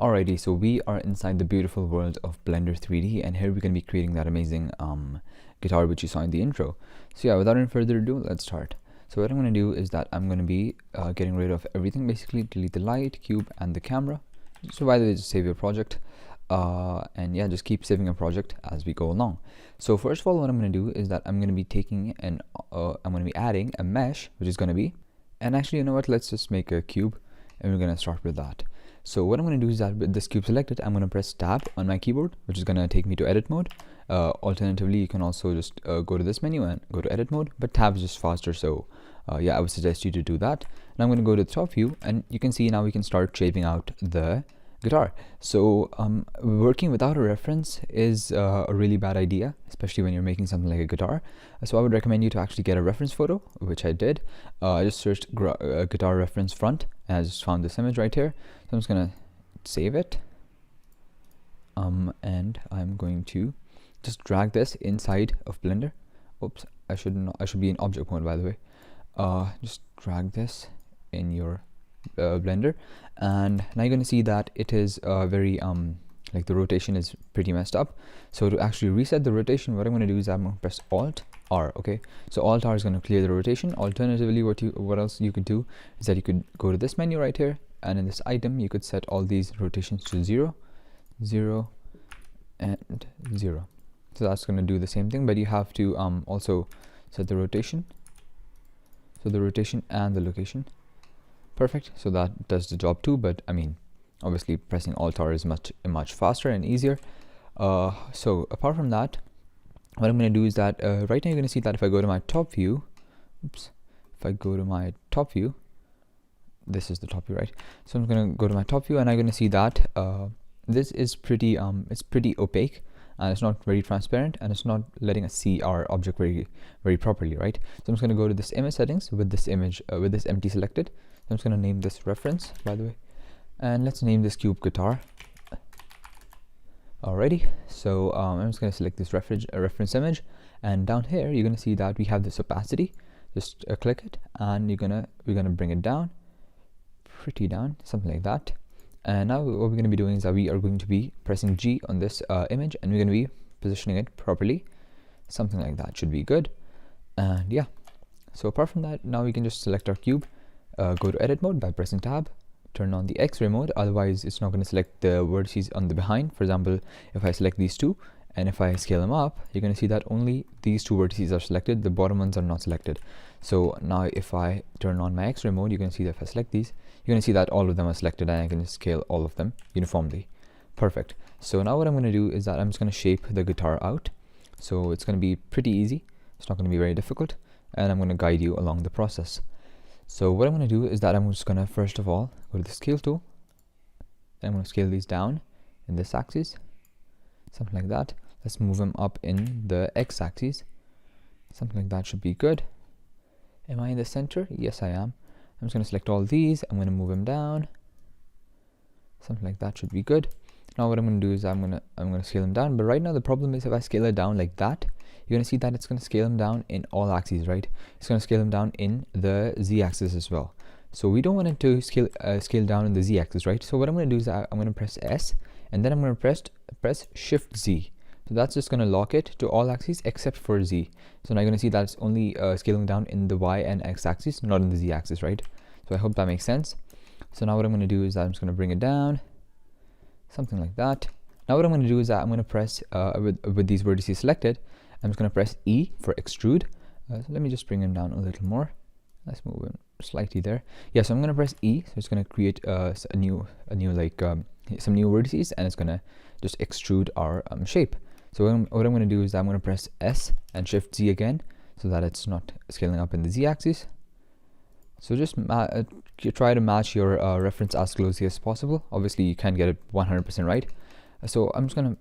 Alrighty, so we are inside the beautiful world of Blender 3D, and here we're going to be creating that amazing guitar which you saw in the intro. So yeah, without any further ado, let's start. So what I'm going to do is that I'm going to be getting rid of everything, basically delete the light, cube, and the camera. So by the way, just save your project, and yeah, just keep saving a project as we go along. So first of all, what I'm going to do is that I'm going to be taking and I'm going to be adding a mesh, which is going to be, and actually, you know what, let's just make a cube, and we're going to start with that. So what I'm going to do is that with this cube selected, I'm going to press tab on my keyboard, which is going to take me to edit mode. Alternatively, you can also just go to this menu and go to edit mode, but tab is just faster. So yeah, I would suggest you to do that. And I'm going to go to the top view, and you can see now we can start shaping out the guitar. So working without a reference is a really bad idea, especially when you're making something like a guitar. So I would recommend you to actually get a reference photo, which I did. I just searched guitar reference front, and I just found this image right here. So I'm just gonna save it, and I'm going to just drag this inside of Blender. Oops, I should be in object mode, by the way. Just drag this in your Blender, and now you're going to see that it is very like the rotation is pretty messed up. So to actually reset the rotation, what I'm going to do is I'm going to press Alt R. Okay, so Alt R is going to clear the rotation. Alternatively, what else you could do is that you could go to this menu right here, and in this item you could set all these rotations to 0, 0, and 0. So that's going to do the same thing, but you have to also set the rotation, so the rotation and the location. Perfect, so that does the job too, but I mean, obviously pressing Alt R is much faster and easier. So apart from that, what I'm going to do is that right now you're going to see that if I go to my top view, oops, if I go to my top view, this is the top view, right? So I'm going to go to my top view, and I'm going to see that this is pretty it's pretty opaque, and it's not very transparent, and it's not letting us see our object very properly, right? So I'm just going to go to this image settings with this image with this empty selected. I'm just going to name this reference, by the way, and let's name this cube guitar. Alrighty, so I'm just going to select this reference image, and down here you're going to see that we have this opacity. Just click it, and we're gonna bring it down, pretty down, something like that. And now what we're going to be doing is that we are going to be pressing G on this image, and we're going to be positioning it properly. Something like that should be good. And yeah, so apart from that, now we can just select our cube. Go to edit mode by pressing tab, turn on the X-ray mode, otherwise it's not going to select the vertices on the behind. For example, if I select these two, and if I scale them up, you're going to see that only these two vertices are selected, the bottom ones are not selected. So now if I turn on my X-ray mode, you're going to see that if I select these, you're going to see that all of them are selected, and I can just scale all of them uniformly. Perfect. So now what I'm going to do is that I'm just going to shape the guitar out. So it's going to be pretty easy, it's not going to be very difficult, and I'm going to guide you along the process. So what I'm going to do is that I'm just going to first of all go to the scale tool, and I'm going to scale these down in this axis, something like that. Let's move them up in the X axis, something like that should be good. Am I in the center? Yes, I am. I'm just going to select all these, I'm going to move them down, something like that should be good. Now what I'm going to do is I'm going to scale them down, but right now the problem is if I scale it down like that, you're going to see that it's going to scale them down in all axes, right? It's going to scale them down in the Z axis as well. So we don't want it to scale down in the Z axis, right? So what I'm going to do is I'm going to press S, and then I'm going to press Shift Z. So that's just going to lock it to all axes except for Z. So now you're going to see that it's only scaling down in the Y and X axis, not in the Z axis, right? So I hope that makes sense. So now what I'm going to do is I'm just going to bring it down, something like that. Now what I'm going to do is that I'm going to press with these vertices selected, I'm just going to press E for extrude. So let me just bring him down a little more. Let's move him slightly there. Yeah, so I'm going to press E. So it's going to create a new like some new vertices, and it's going to just extrude our shape. So what I'm going to do is I'm going to press S and Shift Z again, so that it's not scaling up in the Z axis. So just try to match your reference as closely as possible. Obviously, you can't get it 100% right. So I'm just going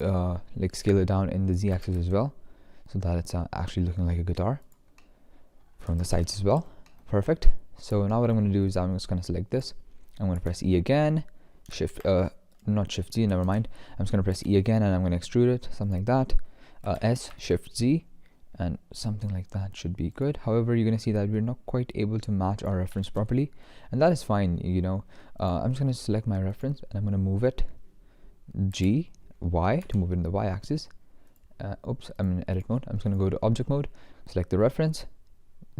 to like scale it down in the Z axis as well, so that it's actually looking like a guitar from the sides as well. Perfect. So now what I'm going to do is I'm just going to select this, I'm going to press E again, not Shift Z, never mind. I'm just going to press E again, and I'm going to extrude it, something like that. S, Shift Z, and something like that should be good. However, you're going to see that we're not quite able to match our reference properly, and that is fine. You know, I'm just going to select my reference and I'm going to move it G, Y to move it in the Y axis. Oops, I'm in edit mode. I'm just going to go to object mode, select the reference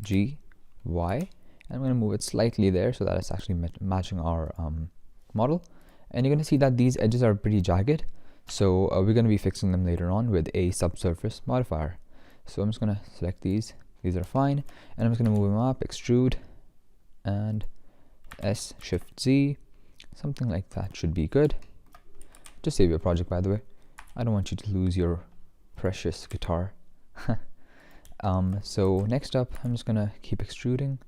G, Y, and I'm going to move it slightly there so that it's actually matching our model. And you're going to see that these edges are pretty jagged, so we're going to be fixing them later on with a subsurface modifier. So I'm just going to select these are fine, and I'm just going to move them up, extrude, and S Shift Z, something like that should be good. Just save your project, by the way. I don't want you to lose your precious guitar. So next up, I'm just gonna keep extruding.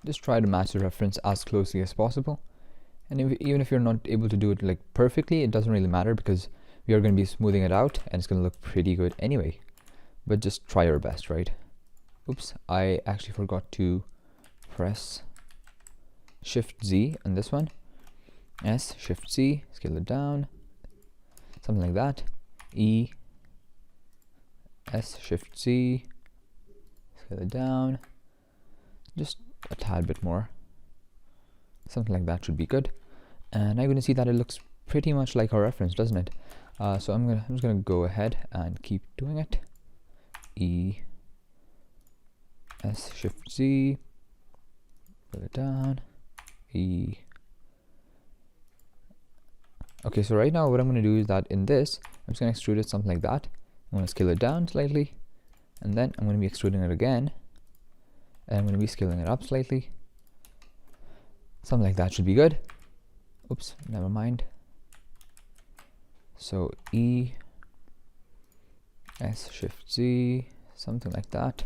Just try to match the reference as closely as possible, and even if you're not able to do it like perfectly, it doesn't really matter because we are going to be smoothing it out and it's going to look pretty good anyway. But just try your best, right? Oops, I actually forgot to press Shift Z on this one. S Shift Z, scale it down, something like that. E, S Shift Z, scale it down, just a tad bit more, something like that should be good. And I'm going to see that it looks pretty much like our reference, doesn't it? So I'm just gonna go ahead and keep doing it. E, S Shift Z, put it down, E. Okay, so right now what I'm going to do is that in this, I'm just going to extrude it something like that. I'm going to scale it down slightly, and then I'm going to be extruding it again, and I'm going to be scaling it up slightly. Something like that should be good. Oops, never mind. So E, S Shift Z, something like that.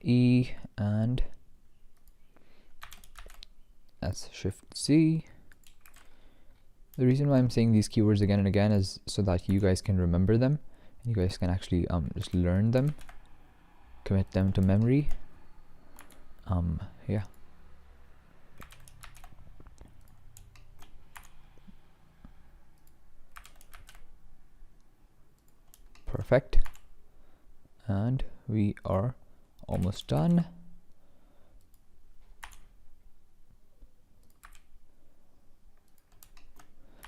E and S Shift Z. The reason why I'm saying these keywords again and again is so that you guys can remember them. You guys can actually just learn them, commit them to memory. Yeah. Perfect. And we are almost done.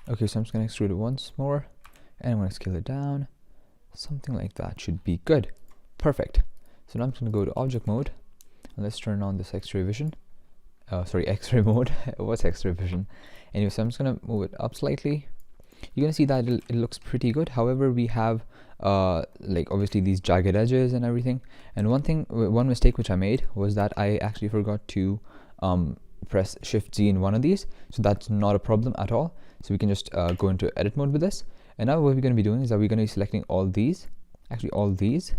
Okay, so I'm just going to extrude it once more, and I'm going to scale it down. Something like that should be good. Perfect. So now I'm just going to go to object mode, and let's turn on this X-ray vision. Sorry, X-ray mode. What's X-ray vision? Anyway, so I'm just going to move it up slightly. You're going to see that it looks pretty good. However, we have like obviously these jagged edges and everything. And one mistake which I made was that I actually forgot to press Shift Z in one of these. So that's not a problem at all. So we can just go into edit mode with this. And now what we're going to be doing is that we're going to be selecting all these, actually all these,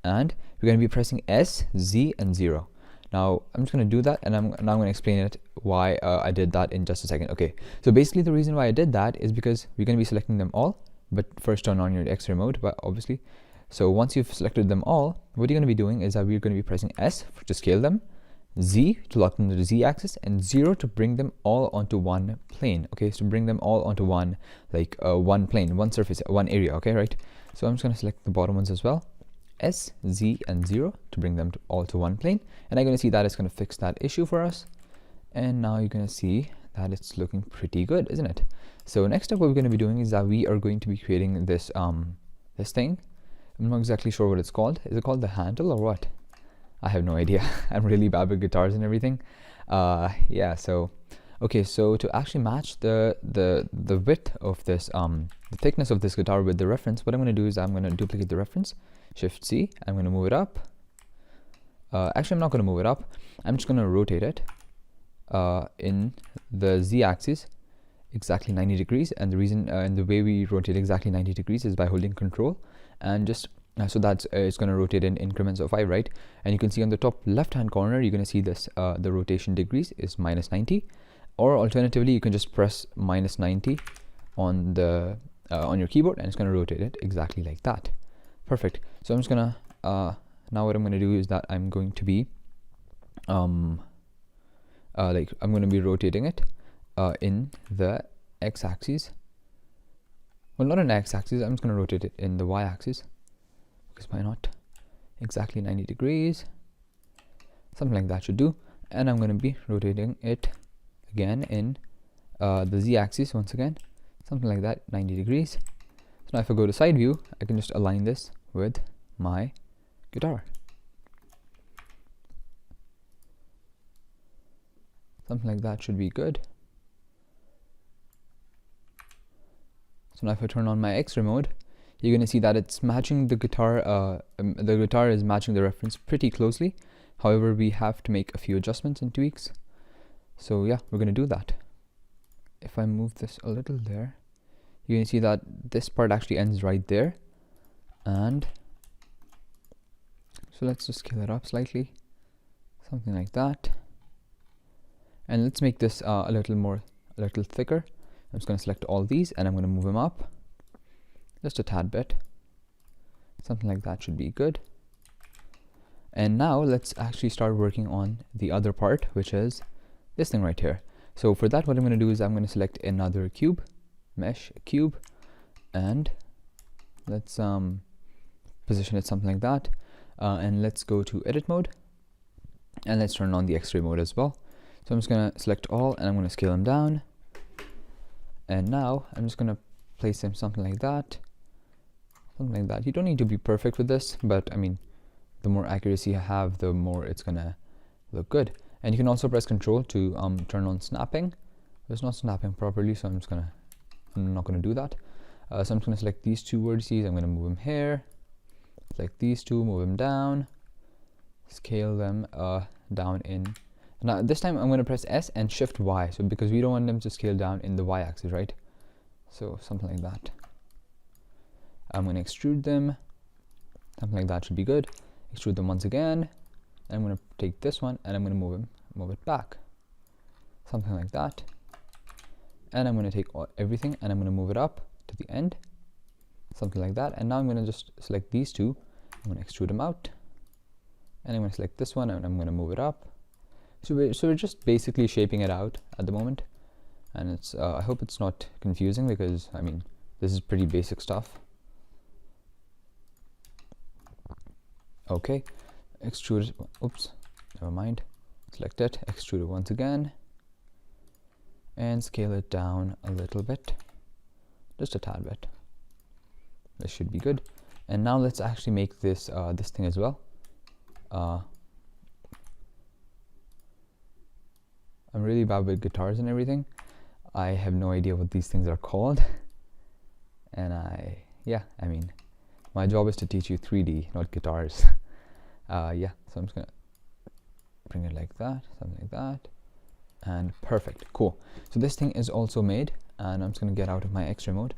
and we're going to be pressing S, Z, and 0. Now I'm just going to do that, and I'm going to explain it why I did that in just a second. Okay, so basically the reason why I did that is because we're going to be selecting them all, but first turn on your X-ray mode, but obviously. So once you've selected them all, what you're going to be doing is that we're going to be pressing S to scale them, Z to lock them to the Z axis, and 0 to bring them all onto one plane. Okay, so bring them all onto one, like one plane, one surface, one area. Okay, right? So I'm just going to select the bottom ones as well. S, Z, and 0 to bring them all to one plane, and I'm going to see that it's going to fix that issue for us. And now you're going to see that it's looking pretty good, isn't it? So next up, what we're going to be doing is that we are going to be creating this this thing. I'm not exactly sure what it's called. Is it called the handle or what? I have no idea. I'm really bad with guitars and everything. Yeah. So okay. So to actually match the width of this the thickness of this guitar with the reference, what I'm going to do is I'm going to duplicate the reference. Shift C. I'm going to move it up. Actually, I'm not going to move it up. I'm just going to rotate it in the Z axis exactly 90 degrees. And the reason and the way we rotate exactly 90 degrees is by holding Control and just so that's it's going to rotate in increments of 5, right? And you can see on the top left hand corner, you're going to see this the rotation degrees is -90, or alternatively you can just press -90 on the on your keyboard, and it's going to rotate it exactly like that. Perfect. So I'm just gonna now what I'm gonna do is that I'm going to be like I'm going to be rotating it in the x-axis. Well, not an x-axis. I'm just going to rotate it in the y-axis. because why not? Exactly 90 degrees. Something like that should do. And I'm going to be rotating it again in the z-axis once again. Something like that, 90 degrees. So now if I go to side view, I can just align this with my guitar. Something like that should be good. So now if I turn on my X-ray mode, you're going to see that it's matching the guitar. The guitar is matching the reference pretty closely. However, we have to make a few adjustments and tweaks. So yeah, we're going to do that. If I move this a little there, you're going to see that this part actually ends right there. And so let's just scale it up slightly. Something like that. And let's make this a little thicker. I'm just going to select all these and I'm going to move them up just a tad bit. Something like that should be good. And now let's actually start working on the other part, which is this thing right here. So for that, what I'm going to do is I'm going to select another cube, mesh cube, and let's position it something like that. And let's go to edit mode and let's turn on the X-ray mode as well. So I'm just going to select all and I'm going to scale them down. And now I'm just going to place them something like that. Something like that. You don't need to be perfect with this, but I mean, the more accuracy I have, the more it's going to look good. And you can also press Control to turn on snapping. It's not snapping properly, so I'm not going to do that. So I'm just going to select these two vertices. I'm going to move them here. Select these two, move them down. Scale them down in. Now this time I'm going to press S and Shift Y, so because we don't want them to scale down in the Y axis, right? So something like that. I'm going to extrude them. Something like that should be good. Extrude them once again. I'm going to take this one and I'm going to move it back. Something like that. And I'm going to take everything and I'm going to move it up to the end. Something like that. And now I'm going to just select these two. I'm going to extrude them out. And I'm going to select this one and I'm going to move it up. So we're just basically shaping it out at the moment. And it's I hope it's not confusing, because I mean, this is pretty basic stuff. Okay, extrude it. Oops, never mind. Select it, extrude it once again, and scale it down a little bit, just a tad bit. This should be good. And now let's actually make this this thing as well. I'm really bad with guitars and everything. I have no idea what these things are called. And I mean, my job is to teach you 3D, not guitars. Yeah, so I'm just gonna bring it like that, something like that. And perfect, cool. So this thing is also made, and I'm just gonna get out of my X-ray mode.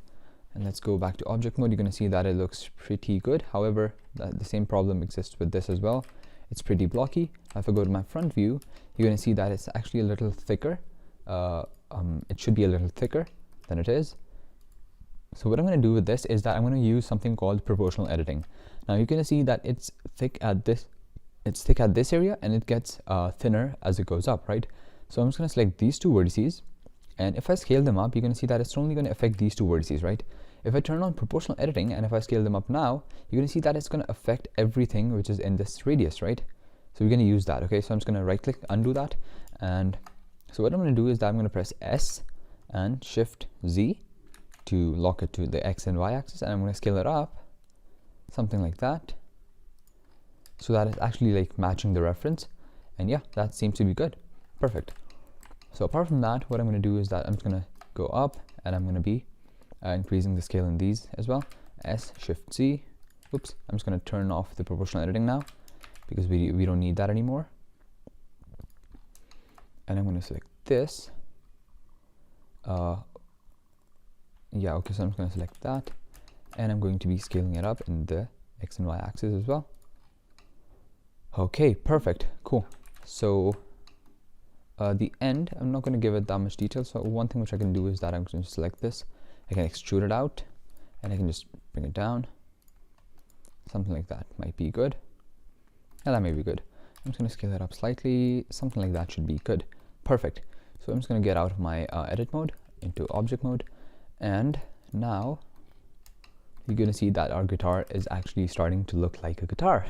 And let's go back to object mode. You're gonna see that it looks pretty good. However, the same problem exists with this as well. It's pretty blocky. If I go to my front view, you're going to see that it's actually a little thicker. It should be a little thicker than it is. So what I'm going to do with this is that I'm going to use something called proportional editing. Now you're going to see that it's thick at this area, and it gets thinner as it goes up, right? So I'm just going to select these two vertices, and if I scale them up, you're going to see that it's only going to affect these two vertices, right? If I turn on proportional editing and if I scale them up now, you're going to see that it's going to affect everything which is in this radius, right? So we're going to use that, okay? So I'm just going to right click, undo that. And so what I'm going to do is that I'm going to press S and Shift Z to lock it to the X and Y axis. And I'm going to scale it up, something like that, so that it's actually like matching the reference. And yeah, that seems to be good. Perfect. So apart from that, what I'm going to do is that I'm just going to go up and I'm going to be increasing the scale in these as well. S, Shift Z. Oops, I'm just going to turn off the proportional editing now, because we don't need that anymore. And I'm going to select this. Yeah, okay, so I'm just going to select that. And I'm going to be scaling it up in the X and Y axis as well. Okay, perfect, cool. So the end, I'm not going to give it that much detail. So one thing which I can do is that I'm going to select this. I can extrude it out and I can just bring it down. Something like that might be good. Yeah, that may be good. I'm just going to scale it up slightly. Something like that should be good. Perfect. So I'm just going to get out of my edit mode into object mode. And now you're going to see that our guitar is actually starting to look like a guitar,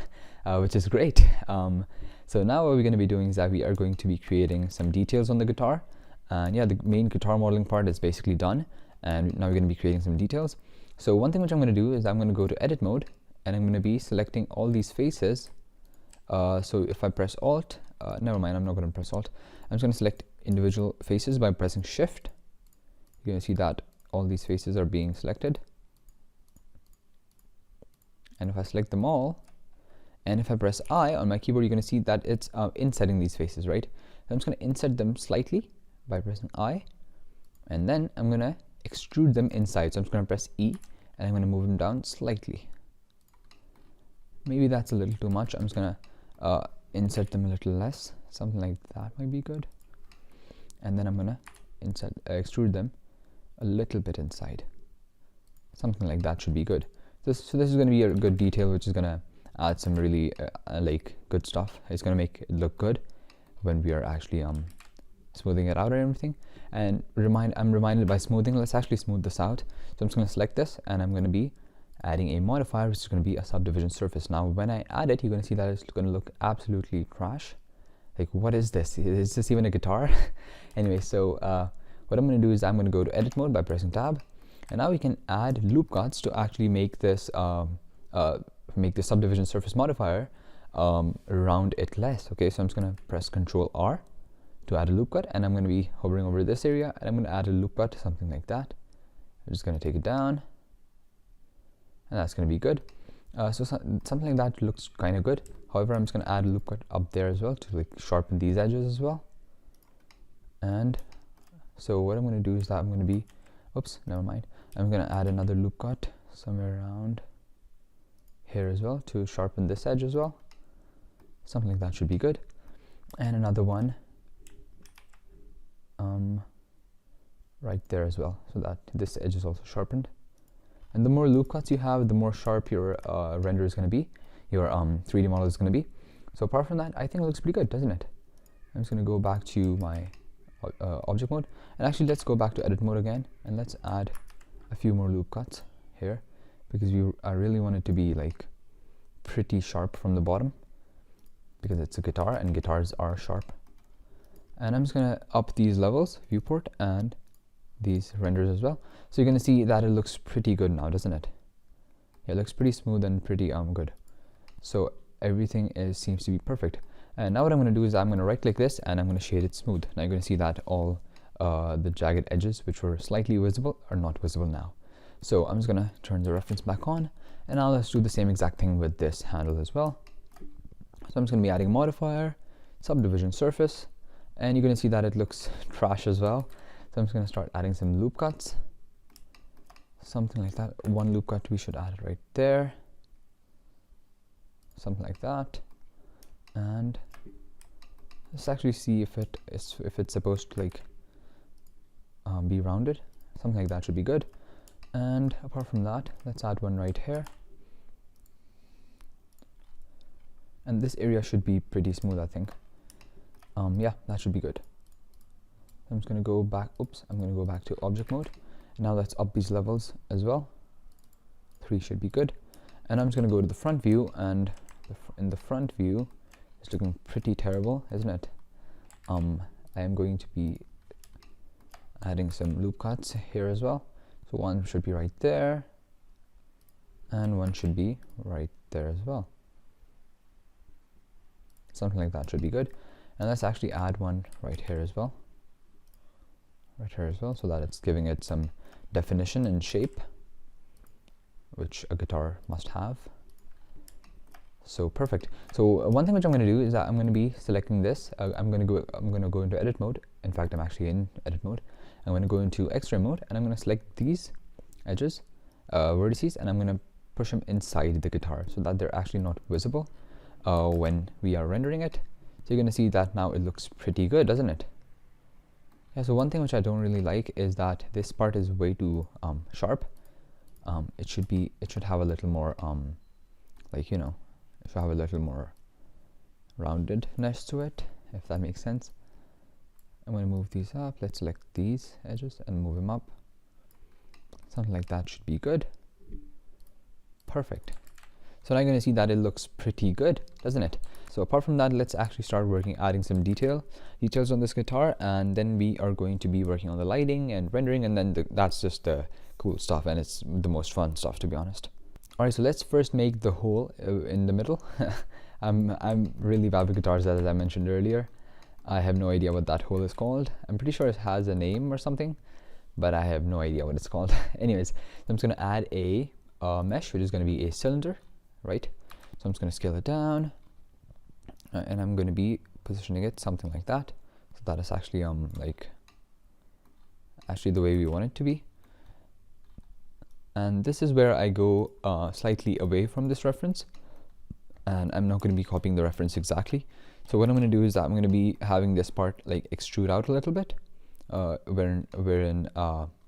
which is great. So now what we're going to be doing is that we are going to be creating some details on the guitar. And yeah, the main guitar modeling part is basically done. And now we're going to be creating some details. So one thing which I'm going to do is I'm going to go to edit mode, and I'm going to be selecting all these faces. So if I press Alt, never mind, I'm not going to press Alt. I'm just going to select individual faces by pressing Shift. You're going to see that all these faces are being selected. And if I select them all, and if I press I on my keyboard, you're going to see that it's insetting these faces, right? So I'm just going to insert them slightly by pressing I, and then I'm going to extrude them inside. So I'm just going to press E, and I'm going to move them down slightly. Maybe that's a little too much. I'm just going to insert them a little less. Something like that might be good. And then I'm going to extrude them a little bit inside. Something like that should be good. So this is going to be a good detail, which is going to add some really like good stuff. It's going to make it look good when we are actually smoothing it out and everything. And I'm reminded by smoothing, let's actually smooth this out. So I'm just going to select this, and I'm going to be adding a modifier, which is going to be a subdivision surface. Now when I add it, you're going to see that it's going to look absolutely trash. Like, what is this? Is this even a guitar? Anyway, so what I'm going to do is I'm going to go to edit mode by pressing tab, and now we can add loop cuts to actually make this make the subdivision surface modifier round it less. Okay, so I'm just going to press Control R to add a loop cut, and I'm going to be hovering over this area, and I'm going to add a loop cut, something like that. I'm just going to take it down, and that's going to be good. Something like that looks kind of good. However, I'm just going to add a loop cut up there as well to like sharpen these edges as well. And so what I'm going to do is that I'm going to be, oops, never mind. I'm going to add another loop cut somewhere around here as well to sharpen this edge as well. Something like that should be good. And another one right there as well, so that this edge is also sharpened. And the more loop cuts you have, the more sharp your render is going to be, your 3D model is going to be. So apart from that, I think it looks pretty good, doesn't it? I'm just going to go back to my object mode, and actually let's go back to edit mode again, and let's add a few more loop cuts here, because I really want it to be like pretty sharp from the bottom, because it's a guitar and guitars are sharp. And I'm just going to up these levels, viewport, and these renders as well. So you're going to see that it looks pretty good now, doesn't it? Yeah, it looks pretty smooth and pretty good. So everything seems to be perfect. And now what I'm going to do is I'm going to right click this, and I'm going to shade it smooth. Now you're going to see that all the jagged edges which were slightly visible are not visible now. So I'm just going to turn the reference back on, and now let's do the same exact thing with this handle as well. So I'm just going to be adding a modifier, subdivision surface, and you're going to see that it looks trash as well. So I'm just going to start adding some loop cuts, something like that. One loop cut, we should add it right there, something like that. And let's actually see if it's supposed to like be rounded. Something like that should be good. And apart from that, let's add one right here. And this area should be pretty smooth, I think. Yeah, that should be good. I'm just going to go back, I'm going to go back to object mode. Now let's up these levels as well. 3 should be good. And I'm just going to go to the front view, and in the front view, it's looking pretty terrible, isn't it? I am going to be adding some loop cuts here as well. So one should be right there, and one should be right there as well. Something like that should be good. And let's actually add one right here as well. Right here as well, so that it's giving it some definition and shape, which a guitar must have. So perfect. So one thing which I'm going to do is that I'm going to be selecting this. I'm going to go into edit mode. In fact, I'm actually in edit mode. I'm going to go into X-ray mode, and I'm going to select these edges, vertices, and I'm going to push them inside the guitar so that they're actually not visible when we are rendering it. So you're going to see that now it looks pretty good, doesn't it? Yeah, so one thing which I don't really like is that this part is way too sharp. It should have a little more like, you know, it should have a little more roundedness to it, if that makes sense. I'm going to move these up. Let's select these edges and move them up. Something like that should be good. Perfect. So now you're going to see that it looks pretty good, doesn't it? So apart from that, let's actually start adding some details on this guitar, and then we are going to be working on the lighting and rendering, and then that's just the cool stuff, and it's the most fun stuff, to be honest. Alright, so let's first make the hole in the middle. I'm really bad with guitars, as I mentioned earlier. I have no idea what that hole is called. I'm pretty sure it has a name or something, but I have no idea what it's called. Anyways, I'm just going to add a mesh, which is going to be a cylinder, right? So I'm just going to scale it down, and I'm going to be positioning it something like that, so that is actually actually the way we want it to be. And this is where I go slightly away from this reference, and I'm not going to be copying the reference exactly. So what I'm going to do is that I'm going to be having this part like extrude out a little bit,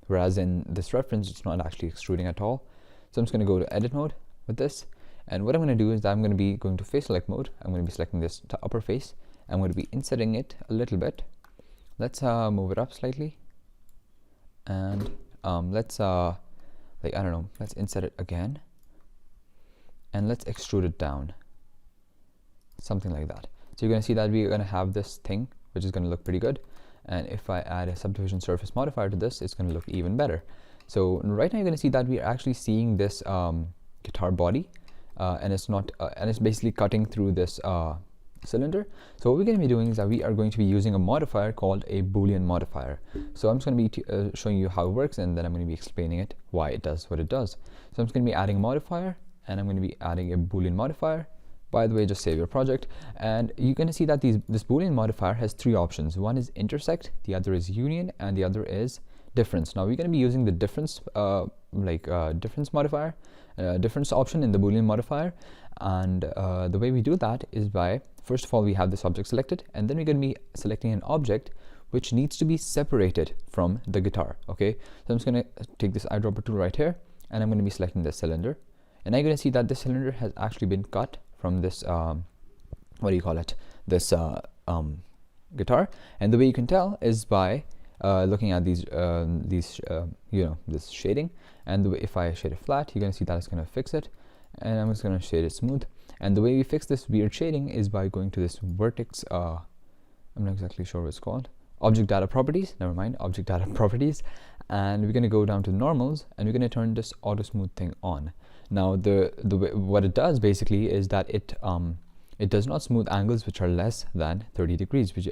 whereas in this reference it's not actually extruding at all. So I'm just going to go to edit mode with this, and what I'm going to do is that I'm going to be going to face select mode. I'm going to be selecting this to upper face. I'm going to be insetting it a little bit. Let's move it up slightly, and let's I don't know, let's inset it again, and let's extrude it down, something like that. So you're going to see that we're going to have this thing which is going to look pretty good, and if I add a subdivision surface modifier to this, it's going to look even better. So right now you're going to see that we are actually seeing this guitar body, and it's not and it's basically cutting through this cylinder. So what we're going to be doing is that we are going to be using a modifier called a Boolean modifier. So I'm just going to be showing you how it works, and then I'm going to be explaining it why it does what it does. So I'm just going to be adding a modifier, and I'm going to be adding a Boolean modifier. By the way, just save your project, and you're going to see that this Boolean modifier has three options. One is intersect, the other is union, and the other is difference. Now we're going to be using the difference difference modifier, difference option in the Boolean modifier, and the way we do that is by, first of all, we have this object selected, and then we're going to be selecting an object which needs to be separated from the guitar. Okay, so I'm just going to take this eyedropper tool right here, and I'm going to be selecting this cylinder, and I'm going to see that this cylinder has actually been cut from this this guitar. And the way you can tell is by looking at these this shading, and the way, if I shade it flat, you're going to see that it's going to fix it, and I'm just going to shade it smooth. And the way we fix this weird shading is by going to this vertex, I'm not exactly sure what it's called, object data properties, never mind, object data properties, and we're going to go down to normals, and we're going to turn this auto smooth thing on. Now what it does basically is that it does not smooth angles which are less than 30 degrees, which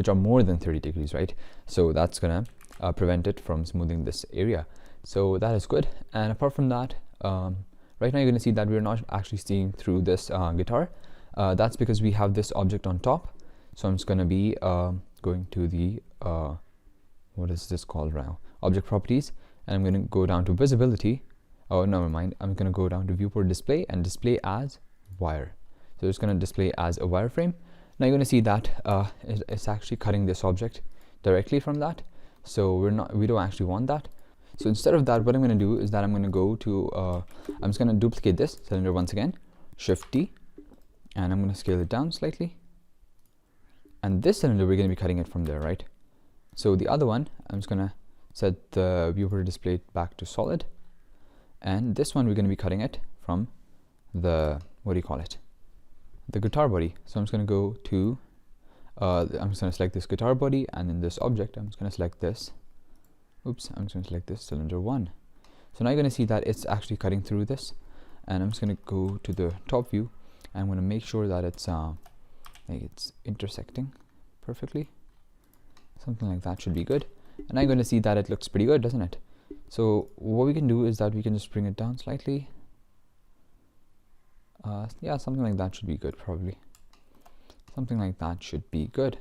are more than 30 degrees, right? So that's gonna prevent it from smoothing this area. So that is good. And apart from that, right now you're gonna see that we're not actually seeing through this guitar. That's because we have this object on top. So I'm just gonna be going to the what is this called now? Object properties, and I'm gonna go down to visibility. Oh, never mind. I'm going to go down to viewport display and display as wire. So it's going to display as a wireframe. Now you're going to see that it's actually cutting this object directly from that. So we don't actually want that. So instead of that, what I'm going to do is that I'm going to go to I'm just going to duplicate this cylinder once again, Shift D, and I'm going to scale it down slightly. And this cylinder, we're going to be cutting it from there, right? So the other one, I'm just going to set the viewport display back to solid. And this one, we're going to be cutting it from the, the guitar body. So I'm just going to go to, I'm just going to select this guitar body, and in this object, I'm just going to select this. Oops, I'm just going to select this cylinder 1. So now you're going to see that it's actually cutting through this, and I'm just going to go to the top view, and I'm going to make sure that it's intersecting perfectly. Something like that should be good. And now you're going to see that it looks pretty good, doesn't it? So what we can do is that we can just bring it down slightly. Yeah, something like that should be good, probably. Something like that should be good.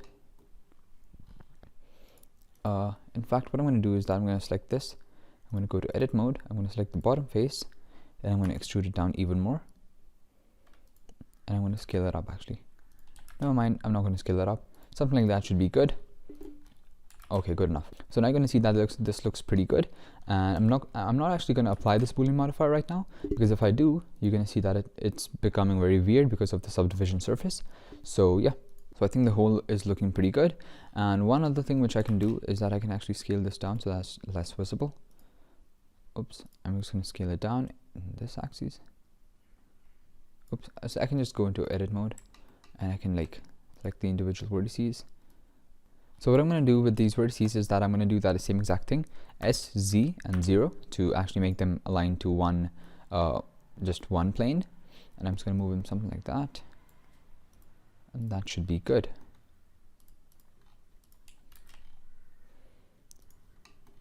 In fact, what I'm going to do is that I'm going to select this. I'm going to go to edit mode. I'm going to select the bottom face, and I'm going to extrude it down even more. And I'm going to scale it up, actually. Never mind, I'm not going to scale it up. Something like that should be good. Okay, good enough. So now you're going to see that this looks pretty good, and I'm not actually going to apply this Boolean modifier right now, because if I do, you're going to see that it's becoming very weird because of the subdivision surface. So yeah, so I think the whole is looking pretty good. And one other thing which I can do is that I can actually scale this down so that's less visible. Oops, I'm just going to scale it down. this axis. Oops, so I can just go into edit mode and I can like select the individual vertices. So what I'm going to do with these vertices is that I'm going to do that same exact thing, S, Z, and 0 to actually make them align to one, just one plane. And I'm just going to move them something like that. And that should be good.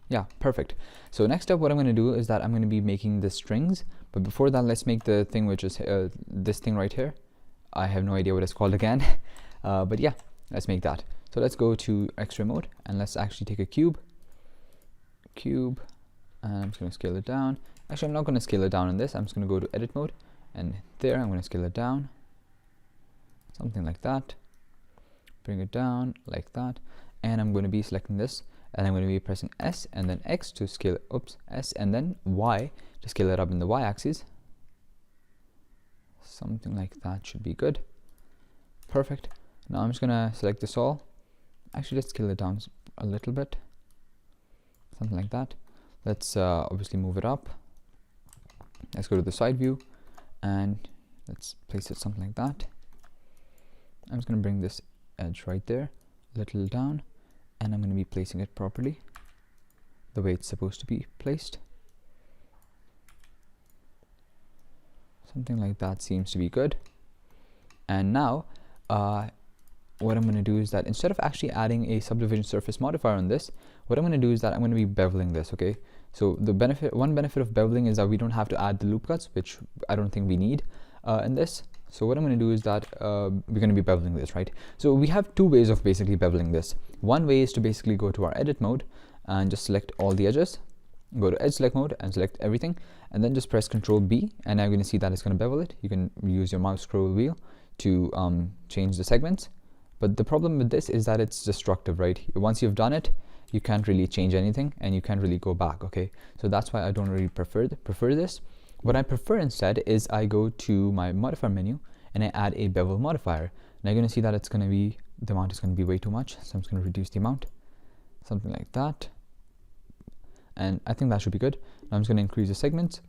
Yeah, perfect. So next up, what I'm going to do is that I'm going to be making the strings. But before that, let's make the thing which is this thing right here. I have no idea what it's called again. But yeah, let's make that. So let's go to X-ray mode and let's actually take a cube, and I'm just going to scale it down. Actually, I'm not going to scale it down in this. I'm just going to go to edit mode, and there I'm going to scale it down, something like that. Bring it down like that, and I'm going to be selecting this, and I'm going to be pressing S and then X to scale, S and then Y to scale it up in the Y axis. Something like that should be good. Perfect. Now I'm just going to select this all. Actually, let's scale it down a little bit, something like that. Let's obviously move it up. Let's go to the side view and let's place it something like that. I'm just going to bring this edge right there, a little down, and I'm going to be placing it properly the way it's supposed to be placed. Something like that seems to be good. And now what I'm going to do is that instead of actually adding a subdivision surface modifier on this, what I'm going to do is that I'm going to be beveling this, okay? So the one benefit of beveling is that we don't have to add the loop cuts, which I don't think we need in this. So what I'm going to do is that we're going to be beveling this, right? So we have two ways of basically beveling this. One way is to basically go to our edit mode and just select all the edges, go to edge select mode and select everything, and then just press Ctrl B, and now you're going to see that it's going to bevel it. You can use your mouse scroll wheel to change the segments. But the problem with this is that it's destructive, right? Once you've done it, you can't really change anything and you can't really go back, okay? So that's why I don't really prefer this. What I prefer instead is I go to my modifier menu and I add a bevel modifier. Now you're going to see that it's going to be, the amount is going to be way too much. So I'm just going to reduce the amount, something like that. And I think that should be good. Now I'm just going to increase the segments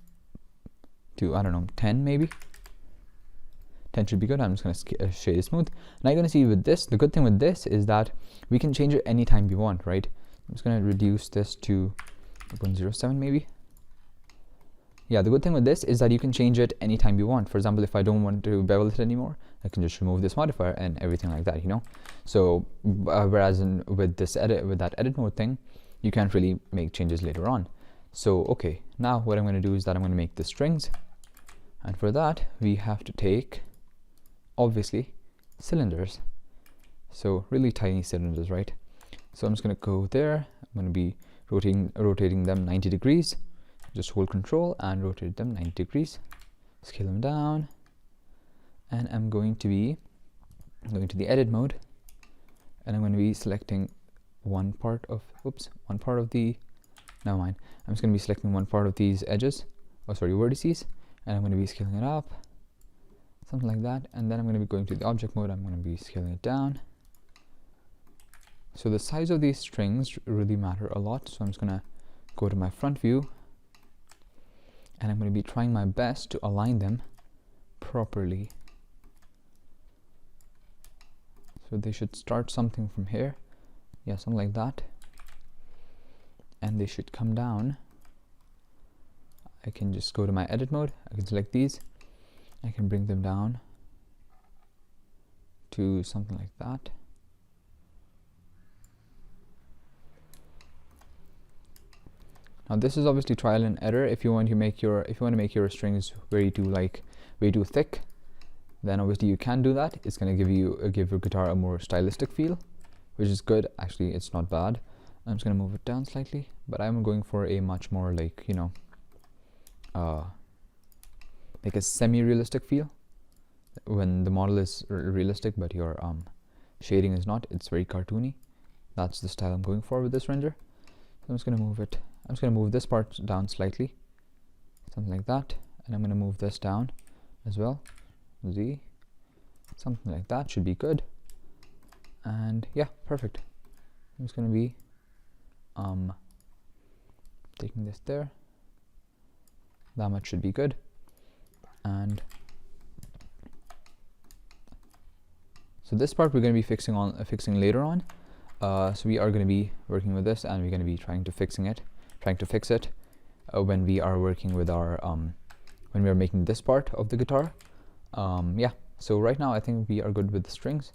to, I don't know, 10 maybe. 10 should be good. I'm just going to shade it smooth. Now you're going to see with this, the good thing with this is that we can change it anytime we want, right? I'm just going to reduce this to 107 maybe. Yeah, the good thing with this is that you can change it anytime you want. For example, if I don't want to bevel it anymore, I can just remove this modifier and everything like that, you know? So whereas with that edit mode thing, you can't really make changes later on. So okay, now what I'm going to do is that I'm going to make the strings, and for that we have to take, obviously, cylinders. So really tiny cylinders, right? So I'm just going to go there. I'm going to be rotating them 90 degrees. Just hold Control and rotate them 90 degrees. Scale them down, and I'm going to be going to the edit mode, and I'm going to be selecting one part of the, never mind. I'm just going to be selecting one part of these edges, vertices, and I'm going to be scaling it up, something like that. And then I'm going to be going to the object mode. I'm going to be scaling it down. So the size of these strings really matter a lot. So I'm just going to go to my front view, and I'm going to be trying my best to align them properly. So they should start something from here. Yeah, something like that. And they should come down. I can just go to my edit mode. I can select these. I can bring them down to something like that. Now this is obviously trial and error. If you want to make your strings way too thick, then obviously you can do that. It's going to give your guitar a more stylistic feel, which is good. Actually, it's not bad. I'm just going to move it down slightly, but I'm going for a much more like a semi-realistic feel. When the model is realistic, but your shading is not, it's very cartoony. That's the style I'm going for with this render. So I'm just going to move it. I'm just going to move this part down slightly, something like that, and I'm going to move this down as well. Z, something like that should be good. And yeah, perfect. I'm just going to be taking this there, That much should be good. And so this part we're going to be fixing later on. So we are going to be working with this, and we're going to be trying to fix it when we are working with our when we are making this part of the guitar. Yeah, so right now I think we are good with the strings.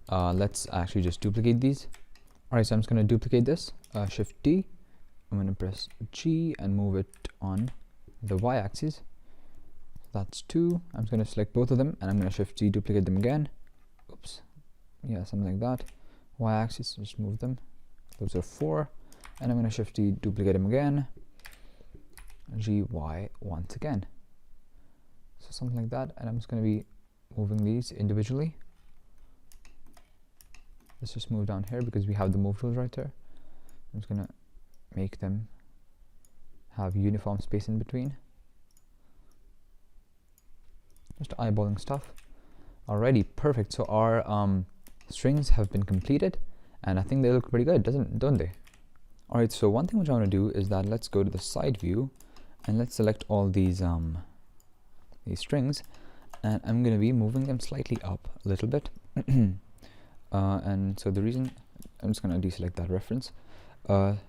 Let's actually just duplicate these. Alright, so I'm just going to duplicate this, Shift D. I'm going to press G and move it on the Y axis. That's 2. I'm just going to select both of them, and I'm going to Shift G, duplicate them again. Oops. Yeah, something like that. Y axis, just move them. Those are 4. And I'm going to Shift D, duplicate them again. G, Y once again. So something like that. And I'm just going to be moving these individually. Let's just move down here because we have the move tools right there. I'm just going to make them have uniform space in between. Just eyeballing stuff. Alrighty, perfect. So our strings have been completed, and I think they look pretty good, don't they? Alright, so one thing which I want to do is that let's go to the side view and let's select all these strings, and I'm going to be moving them slightly up a little bit. And so the reason I'm just going to deselect that reference. Why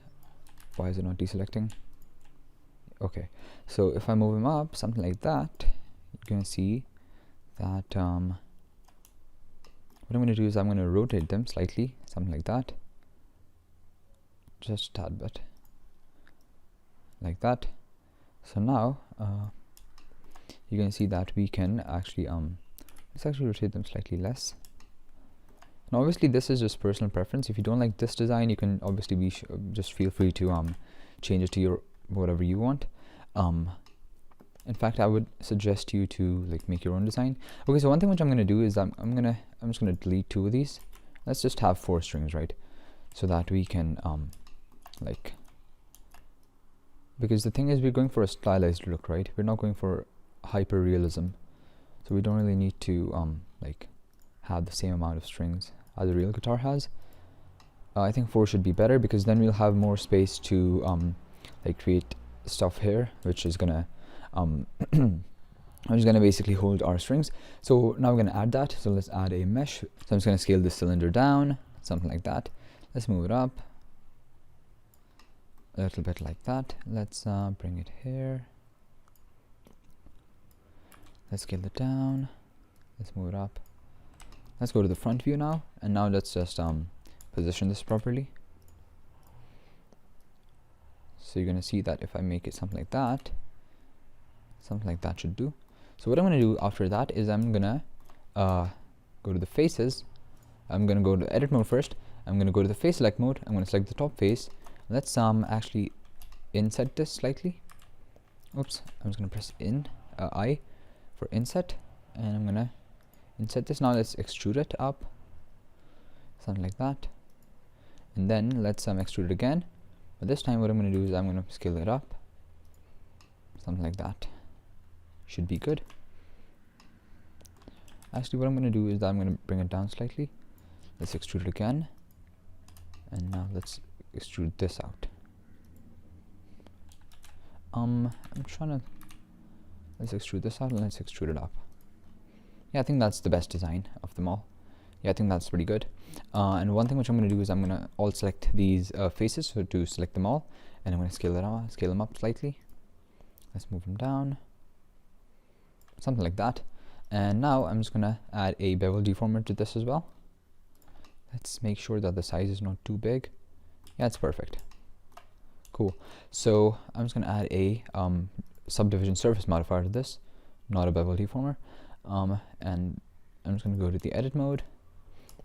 is it not deselecting? Okay, so if I move them up something like that, you're going to see that what I'm going to do is I'm going to rotate them slightly, something like that, just a tad bit, like that. So now you're going to see that we can actually let's actually rotate them slightly less. Now obviously this is just personal preference. If you don't like this design, you can obviously be just feel free to change it to your whatever you want. In fact, I would suggest you to like make your own design. Okay, so one thing which I'm going to do is I'm just going to delete 2 of these. Let's just have 4 strings, right? So that we can like, because the thing is we're going for a stylized look, right? We're not going for hyper realism, so we don't really need to like have the same amount of strings as a real guitar has. I think 4 should be better, because then we'll have more space to like create stuff here, which is gonna I'm just gonna basically hold our strings. So now we're gonna add that. So let's add a mesh. So I'm just gonna scale this cylinder down, something like that. Let's move it up a little bit like that. Let's bring it here. Let's scale it down. Let's move it up. Let's go to the front view now, and now let's just position this properly. So you're gonna see that if I make it something like that should do. So what I'm gonna do after that is I'm gonna go to the faces. I'm gonna go to edit mode first. I'm gonna go to the face select mode. I'm gonna select the top face. Let's actually inset this slightly. Oops, I'm just gonna press I for inset, and I'm gonna inset this. Now let's extrude it up, something like that, and then let's extrude it again. But this time what I'm going to do is I'm going to scale it up, something like that. Should be good. Actually, what I'm going to do is that I'm going to bring it down slightly. Let's extrude it again, and now let's extrude this out. Let's extrude this out and let's extrude it up. Yeah, I think that's the best design of them all. Yeah, I think that's pretty good. And one thing which I'm going to do is I'm going to alt select these faces, so to select them all, and I'm going to scale them up slightly. Let's move them down, something like that. And now I'm just going to add a bevel deformer to this as well. Let's make sure that the size is not too big. Yeah, it's perfect. Cool. So I'm just going to add a subdivision surface modifier to this, not a bevel deformer. And I'm just going to go to the edit mode.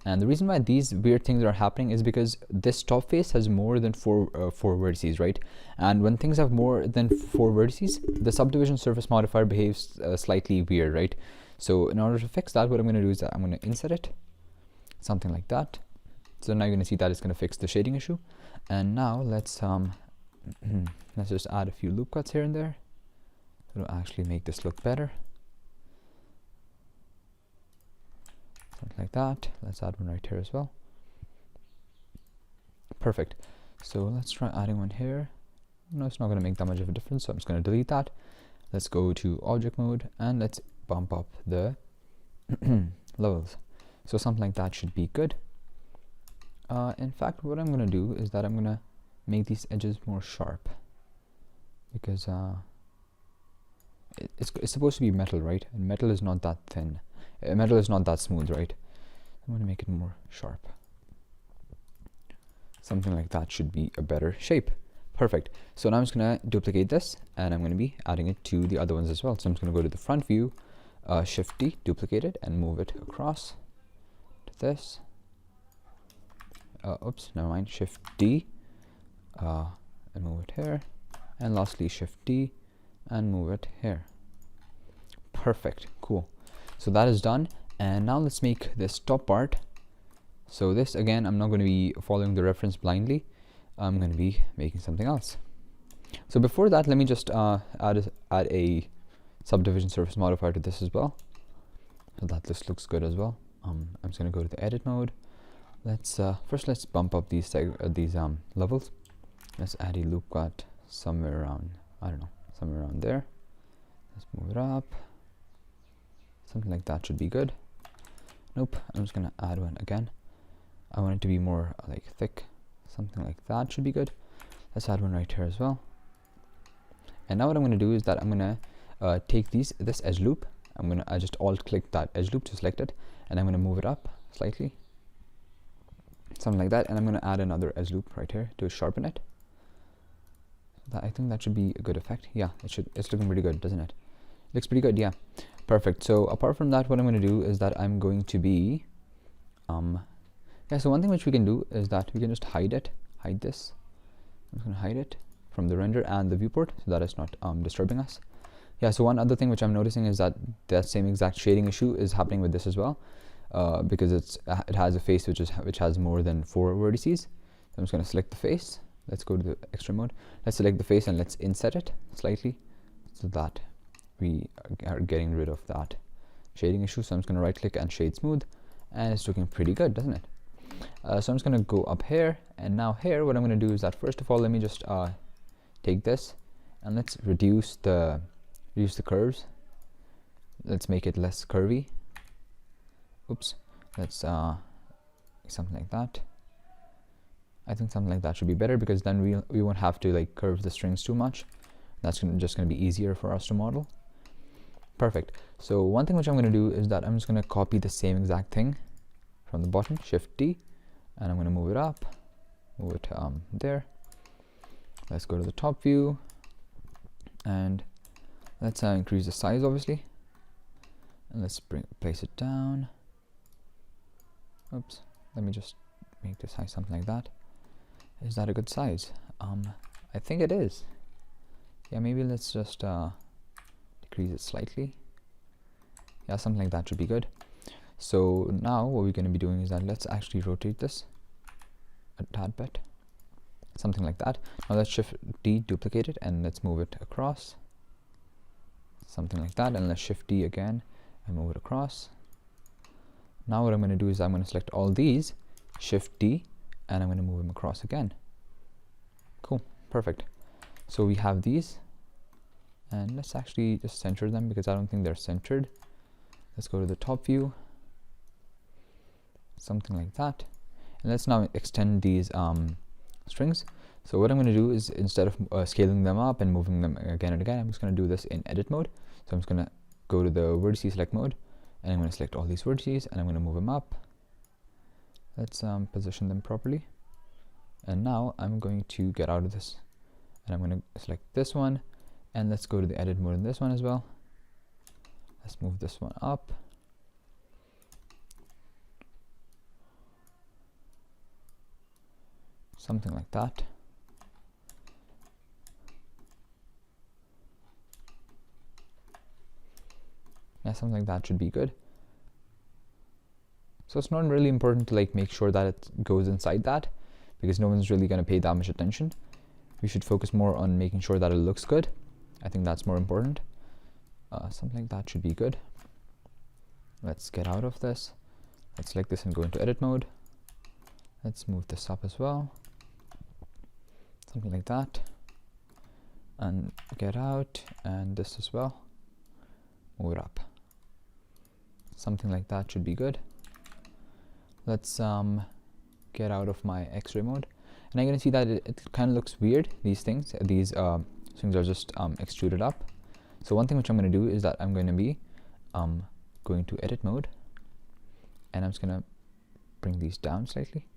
And the reason why these weird things are happening is because this top face has more than four vertices, right? And when things have more than 4 vertices, the subdivision surface modifier behaves slightly weird, right? So in order to fix that, what I'm going to do is that I'm going to inset it, something like that. So now you're going to see that it's going to fix the shading issue. And now let's let's just add a few loop cuts here and there to actually make this look better. Something like that. Let's add one right here as well. Perfect. So let's try adding one here. No, it's not going to make that much of a difference, so I'm just going to delete that. Let's go to object mode and let's bump up the levels. So something like that should be good. In fact, what I'm going to do is that I'm going to make these edges more sharp, because it's supposed to be metal, right? And metal is not that thin. Metal is not that smooth, right? I'm going to make it more sharp. Something like that should be a better shape. Perfect. So now I'm just going to duplicate this, and I'm going to be adding it to the other ones as well. So I'm just going to go to the front view, Shift D, duplicate it, and move it across to this. Oops, never mind. Shift D, and move it here. And lastly, Shift D, and move it here. Perfect. Cool. So that is done. And now let's make this top part. So this, again, I'm not going to be following the reference blindly. I'm going to be making something else. So before that, let me just add a subdivision surface modifier to this as well, so that this looks good as well. I'm just going to go to the edit mode. Let's let's bump up these levels. Let's add a loop cut somewhere around, I don't know, somewhere around there. Let's move it up. Something like that should be good. Nope, I'm just going to add one again. I want it to be more like thick. Something like that should be good. Let's add one right here as well. And now what I'm going to do is that I'm going to take this edge loop. I'm going to just alt click that edge loop to select it, and I'm going to move it up slightly, something like that. And I'm going to add another edge loop right here to sharpen it. I think that should be a good effect. Yeah, it's looking pretty good, doesn't it? Looks pretty good. Yeah, perfect. So apart from that, what I'm going to do is that I'm going to be so one thing which we can do is that we can just hide this. I'm just going to hide it from the render and the viewport, so that it's not disturbing us. Yeah, so one other thing which I'm noticing is that that same exact shading issue is happening with this as well, because it has a face which has more than 4 vertices. So I'm just going to select the face. Let's go to the extra mode. Let's select the face and let's inset it slightly so that we are getting rid of that shading issue. So I'm just going to right click and shade smooth, and it's looking pretty good, doesn't it? So I'm just going to go up here, and now here what I'm going to do is that first of all, let me just take this and let's reduce the curves. Let's make it less curvy. Oops, let's something like that. I think something like that should be better, because then we won't have to like curve the strings too much. That's just going to be easier for us to model. Perfect. So one thing which I'm going to do is that I'm just going to copy the same exact thing from the bottom, Shift D, and I'm going to move it up, move it there. Let's go to the top view, and let's increase the size, obviously, and let's place it down. Oops, let me just make this size something like that. Is that a good size? I think it is. Yeah, maybe let's just decrease it slightly. Yeah, something like that should be good. So now what we're going to be doing is that let's actually rotate this a tad bit, something like that. Now let's Shift D, duplicate it, and let's move it across, something like that. And let's Shift D again and move it across. Now what I'm going to do is I'm going to select all these, Shift D, and I'm going to move them across again. Cool, perfect. So we have these, and let's actually just center them, because I don't think they're centered. Let's go to the top view, something like that, and let's now extend these strings. So what I'm going to do is, instead of scaling them up and moving them again and again, I'm just going to do this in edit mode. So I'm just going to go to the vertices select mode, and I'm going to select all these vertices, and I'm going to move them up. Let's position them properly, and now I'm going to get out of this, and I'm going to select this one, and let's go to the edit mode in this one as well. Let's move this one up. Something like that. Yeah, something like that should be good. So it's not really important to like make sure that it goes inside that, because no one's really going to pay that much attention. We should focus more on making sure that it looks good. I think that's more important. Something like that should be good. Let's get out of this. Let's select this and go into edit mode. Let's move this up as well. Something like that. and get out, and this as well, move it up. Something like that should be good. Let's get out of my X-ray mode, and I'm going to see that it kind of looks weird. These things are just extruded up. So one thing which I'm going to do is that I'm going to be going to edit mode, and I'm just going to bring these down slightly.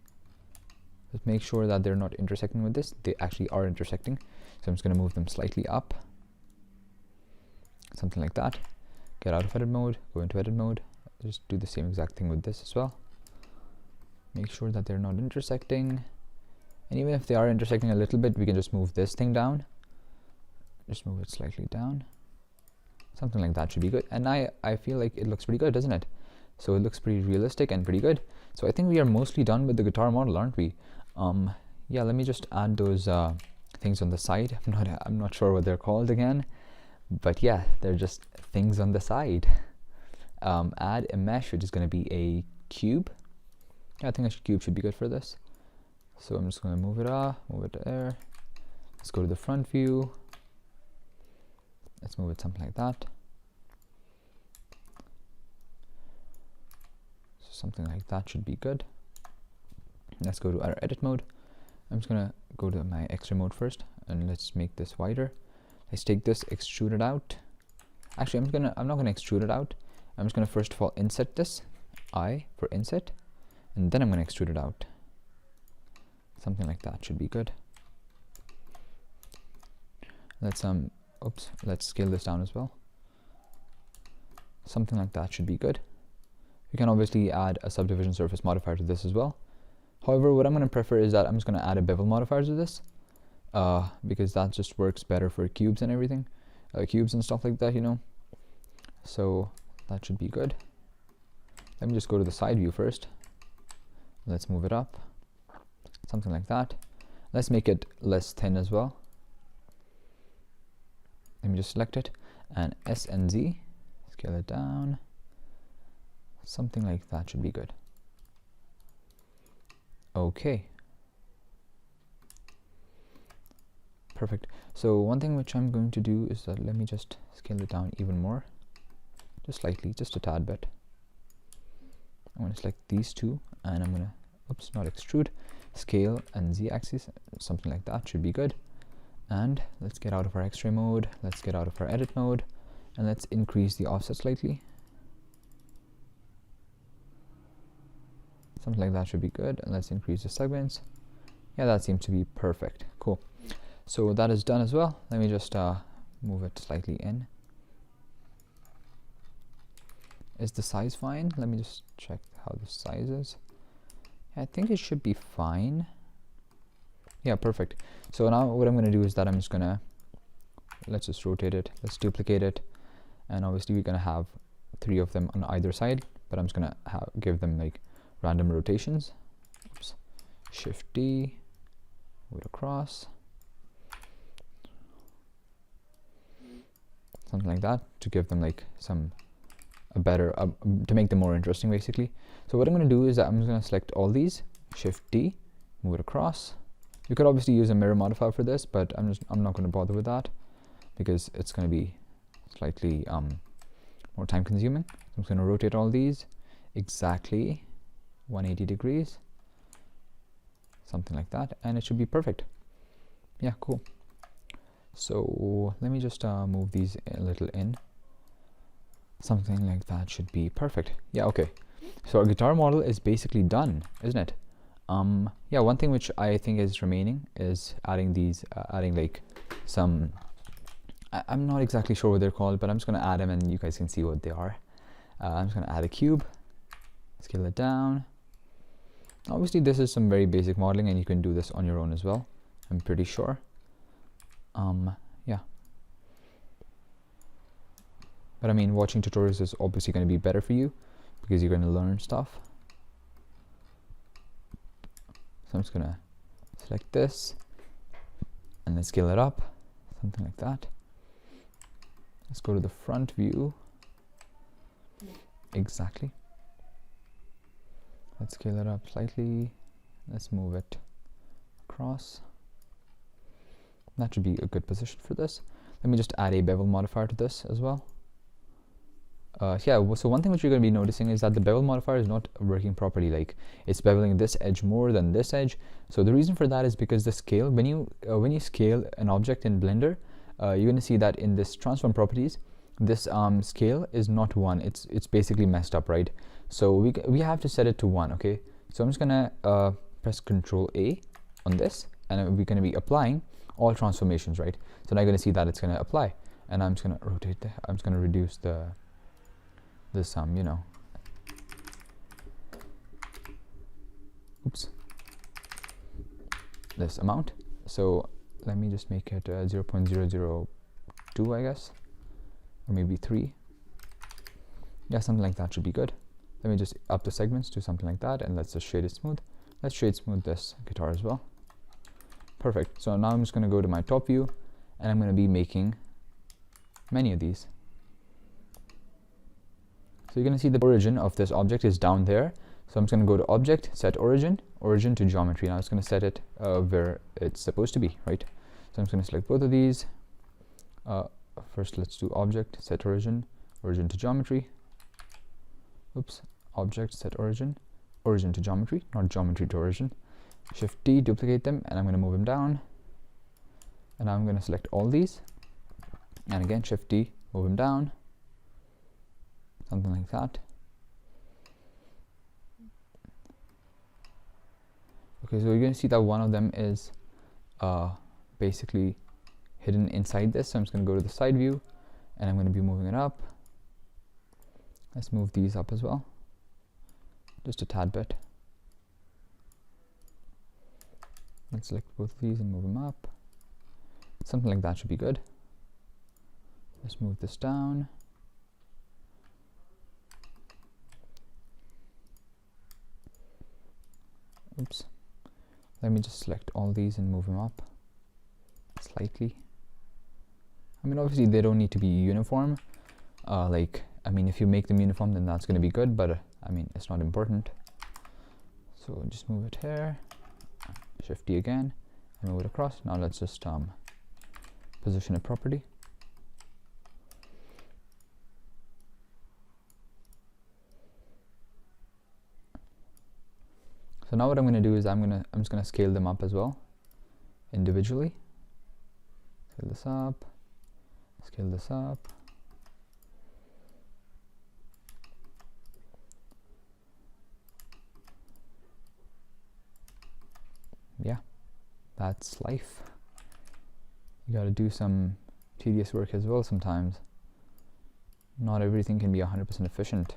Let's make sure that they're not intersecting with this. They actually are intersecting, so I'm just going to move them slightly up, something like that. Get out of edit mode, go into edit mode. Just do the same exact thing with this as well. Make sure that they're not intersecting, and even if they are intersecting a little bit, we can just move this thing down. Just move it slightly down. Something like that should be good, and I feel like it looks pretty good, doesn't it? So it looks pretty realistic and pretty good. So I think we are mostly done with the guitar model, aren't we? Yeah, let me just add those things on the side. I'm not sure what they're called again, but yeah, they're just things on the side. Add a mesh, which is going to be a cube. Yeah, I think a cube should be good for this. So I'm just going to move it there. Let's go to the front view. Let's move it something like that. So something like that should be good. Let's go to our edit mode. I'm just going to go to my X-ray mode first, and let's make this wider. Let's take this, extrude it out. Actually, I'm not gonna extrude it out. I'm just gonna first of all inset this, I for inset, and then I'm gonna extrude it out. Something like that should be good. Let's let's scale this down as well. Something like that should be good. We can obviously add a subdivision surface modifier to this as well. However, what I'm gonna prefer is that I'm just gonna add a bevel modifier to this, because that just works better for cubes and everything, cubes and stuff like that, you know. So that should be good. Let me just go to the side view first. Let's move it up, something like that. Let's make it less thin as well. Let me just select it, and S and Z, scale it down. Something like that should be good. Okay. Perfect. So one thing which I'm going to do is that let me just scale it down even more, just slightly, just a tad bit. I'm going to select these two, and I'm going to, not extrude, scale and Z axis, something like that should be good. And let's get out of our X-ray mode, let's get out of our edit mode, and let's increase the offset slightly. Something like that should be good, and let's increase the segments. Yeah, that seems to be perfect. Cool. So that is done as well. Let me just move it slightly in. Is the size fine? Let me just check how the size is. I think it should be fine. Yeah, perfect. So now what I'm going to do is that I'm just going to, let's just rotate it, let's duplicate it, and obviously we're going to have 3 of them on either side, but I'm just going to give them like random rotations. Shift D, move it across, something like that, to give them like a better, to make them more interesting basically. So what I'm going to do is that I'm just going to select all these, Shift D, move it across. You could obviously use a mirror modifier for this, but I'm not going to bother with that because it's going to be slightly more time consuming. I'm just going to rotate all these exactly 180 degrees, something like that, and it should be perfect. Yeah, cool. So let me just move these a little in. Something like that should be perfect. Yeah, okay. So our guitar model is basically done, isn't it? Yeah, one thing which I think is remaining is adding these, adding like some, I'm not exactly sure what they're called, but I'm just going to add them and you guys can see what they are. I'm just going to add a cube, scale it down. Obviously this is some very basic modeling and you can do this on your own as well, I'm pretty sure. Yeah. But I mean, watching tutorials is obviously going to be better for you because you're going to learn stuff. So I'm just going to select this and then scale it up, something like that. Let's go to the front view. Exactly. Let's scale it up slightly. Let's move it across. That should be a good position for this. Let me just add a bevel modifier to this as well. Yeah, so one thing which you're going to be noticing is that the bevel modifier is not working properly. Like, it's beveling this edge more than this edge. So the reason for that is because the scale, when you scale an object in Blender, you're going to see that in this transform properties, this scale is not 1. It's basically messed up, right? So we have to set it to 1. Okay, so I'm just going to press Control A on this, and we're going to be applying all transformations, right? So now you're going to see that it's going to apply, and I'm just going to rotate I'm just going to reduce this you know, oops, this amount. So let me just make it 0.002, I guess, or maybe 3. Yeah, something like that should be good. Let me just up the segments to something like that, and let's just shade it smooth. Let's shade smooth this guitar as well. Perfect. So now I'm just going to go to my top view, and I'm going to be making many of these. So you're going to see the origin of this object is down there. So I'm just going to go to Object, Set Origin, Origin to Geometry. Now it's going to set it where it's supposed to be, right? So I'm just going to select both of these. First, let's do Object, Set Origin, Origin to Geometry. Oops, Object, Set Origin, Origin to Geometry, not Geometry to Origin. Shift D, duplicate them, and I'm going to move them down. And I'm going to select all these. And again, Shift D, move them down. Something like that. Okay, so you're going to see that one of them is basically hidden inside this. So I'm just going to go to the side view, and I'm going to be moving it up. Let's move these up as well, just a tad bit. Let's select both of these and move them up. Something like that should be good. Let's move this down. Oops. Let me just select all these and move them up slightly. I mean, obviously they don't need to be uniform. Like, I mean, if you make them uniform, then that's going to be good, but I mean, it's not important. So just move it here, Shift D again, and move it across. Now let's just position it properly. So now what I'm going to do is I'm just going to scale them up as well, individually. Scale this up, scale this up. Yeah, that's life. You got to do some tedious work as well sometimes. Not everything can be 100% efficient.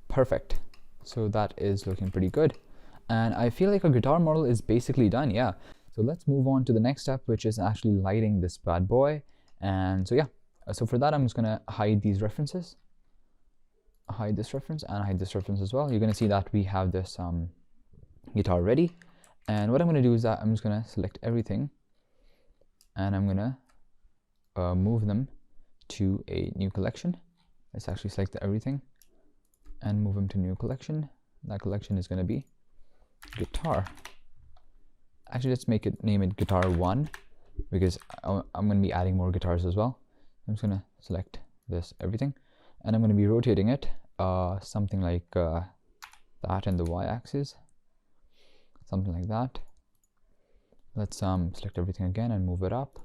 Perfect. So that is looking pretty good, and I feel like our guitar model is basically done. Yeah, so let's move on to the next step, which is actually lighting this bad boy. And so yeah, so for that I'm just gonna hide these references, hide this reference, and hide this reference as well. You're gonna see that we have this guitar ready, and what I'm gonna do is that I'm just gonna select everything, and I'm gonna move them to a new collection. Let's actually select everything and move them to new collection. That collection is going to be guitar. Actually, let's name it guitar 1, because I'm going to be adding more guitars as well. I'm just going to select this everything, and I'm going to be rotating it something like that in the y-axis, something like that. Let's select everything again and move it up.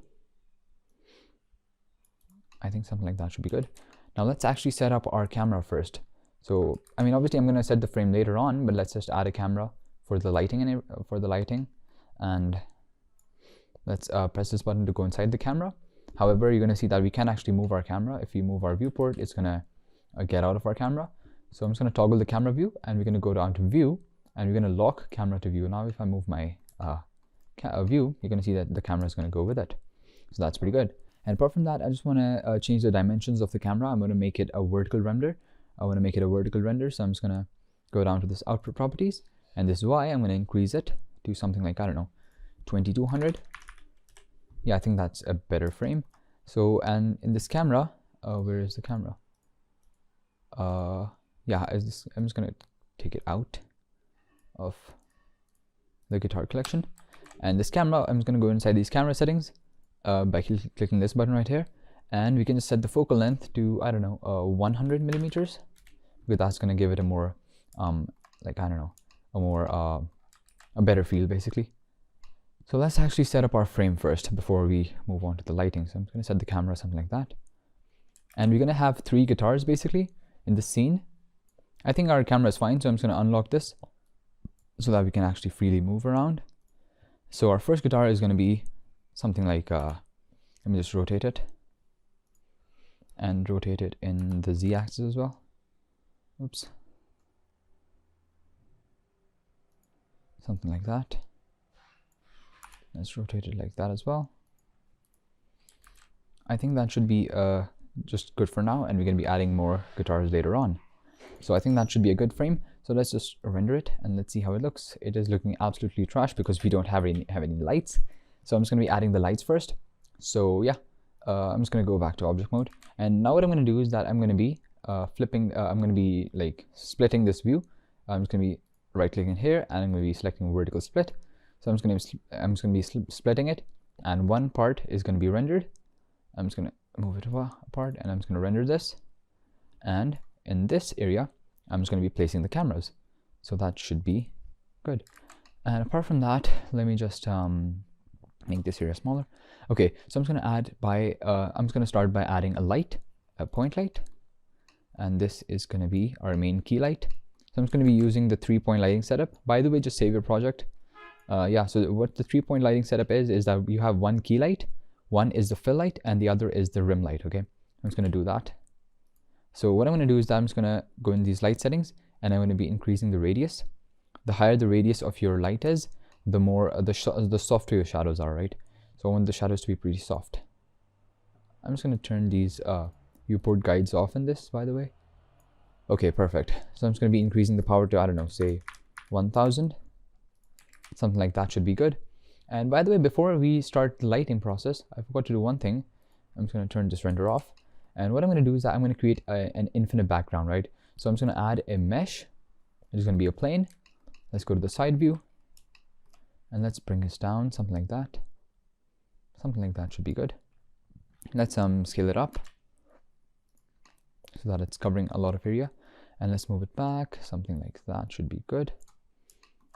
I think something like that should be good. Now let's actually set up our camera first. So, I mean, obviously I'm going to set the frame later on, but let's just add a camera for the lighting and let's press this button to go inside the camera. However, you're going to see that we can actually move our camera. If we move our viewport, it's going to get out of our camera. So I'm just going to toggle the camera view, and we're going to go down to view, and we're going to lock camera to view. Now if I move my view, you're going to see that the camera is going to go with it. So that's pretty good. And apart from that, I just want to change the dimensions of the camera. I'm going to make it a vertical render. I want to make it a vertical render, so I'm just going to go down to this output properties, and this Y, I'm going to increase it to something like, I don't know, 2200. Yeah, I think that's a better frame. So, and in this camera, where is the camera? Yeah, I'm just going to take it out of the guitar collection. And this camera, I'm just going to go inside these camera settings by clicking this button right here, and we can just set the focal length to, I don't know, 100 millimeters, because that's going to give it a more like, I don't know, a more a better feel basically. So let's actually set up our frame first before we move on to the lighting. So I'm just going to set the camera something like that, and we're going to have 3 guitars basically in this scene. I think our camera is fine, so I'm just going to unlock this so that we can actually freely move around. So our first guitar is going to be something like, let me just rotate it, and rotate it in the z-axis as well. Oops. Something like that. Let's rotate it like that as well. I think that should be just good for now, and we're going to be adding more guitars later on. So I think that should be a good frame. So let's just render it and let's see how it looks. It is looking absolutely trash because we don't have any lights. So I'm just going to be adding the lights first. So yeah, I'm just going to go back to object mode. And now what I'm going to do is that I'm going to be flipping, I'm going to be like splitting this view. I'm just going to be right clicking here, and I'm going to be selecting vertical split. So I'm just going to be splitting it, and one part is going to be rendered. I'm just going to move it apart, and I'm just going to render this. And in this area, I'm just going to be placing the cameras. So that should be good. And apart from that, let me just make this area smaller. Okay, so I'm just going to add by, I'm just going to start by adding a light, a point light. And this is going to be our main key light. So I'm just going to be using the 3-point lighting setup. By the way, just save your project. Yeah, so what the 3-point lighting setup is that you have one key light, one is the fill light, and the other is the rim light, okay? I'm just going to do that. So what I'm going to do is that I'm just going to go in these light settings, and I'm going to be increasing the radius. The higher the radius of your light is, the more the softer your shadows are, right? So I want the shadows to be pretty soft. I'm just going to turn these viewport guides off in this, by the way. Okay, perfect. So I'm just going to be increasing the power to, I don't know, say 1000. Something like that should be good. And by the way, before we start the lighting process, I forgot to do one thing. I'm just going to turn this render off. And what I'm going to do is that I'm going to create an infinite background, right? So I'm just going to add a mesh. It's going to be a plane. Let's go to the side view. And let's bring this down, something like that. Something like that should be good. Let's scale it up so that it's covering a lot of area. And let's move it back, something like that should be good.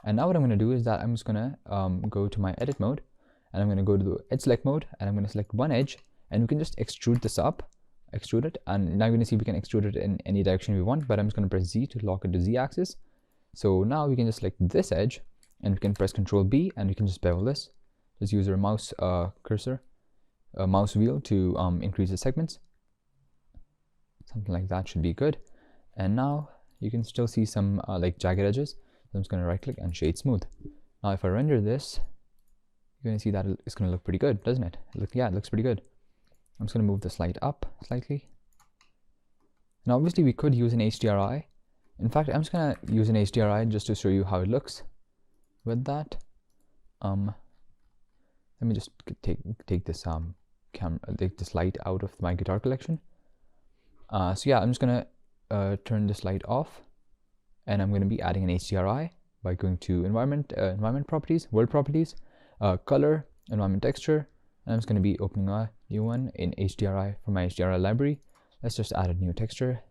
And now what I'm going to do is that I'm just going to go to my edit mode, and I'm going to go to the edge select mode, and I'm going to select one edge, and we can just extrude this up, extrude it, and now you're going to see we can extrude it in any direction we want, but I'm just going to press Z to lock it to Z axis. So now we can just select this edge, and we can press Ctrl B, and we can just bevel this. Just use our mouse cursor, mouse wheel to increase the segments. Something like that should be good. And now you can still see some like jagged edges. So I'm just going to right click and shade smooth. Now if I render this, you're going to see that it's going to look pretty good, doesn't it? Yeah, it looks pretty good. I'm just going to move the slide up slightly. Now obviously we could use an HDRI. In fact, I'm just going to use an HDRI just to show you how it looks with that. Let me just take this this light out of my guitar collection. So yeah, I'm just going to turn this light off, and I'm going to be adding an HDRI by going to environment properties, world properties, color, environment texture, and I'm just going to be opening a new one in HDRI from my HDRI library. Let's just add a new texture,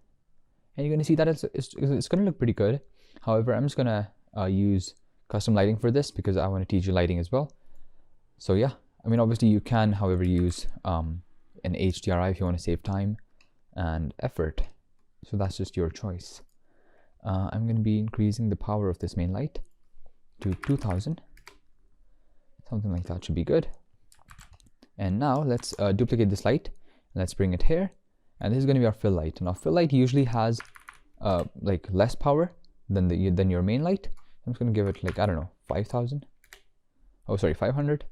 and you're going to see that it's going to look pretty good. However, I'm just going to use custom lighting for this because I want to teach you lighting as well. So yeah, I mean obviously you can, however, use an HDRI if you want to save time and effort. So that's just your choice. I'm going to be increasing the power of this main light to 2000. Something like that should be good. And now let's duplicate this light. Let's bring it here. And this is going to be our fill light. Now fill light usually has like less power than your main light. I'm just going to give it like, I don't know, 5000. Oh, sorry, 500.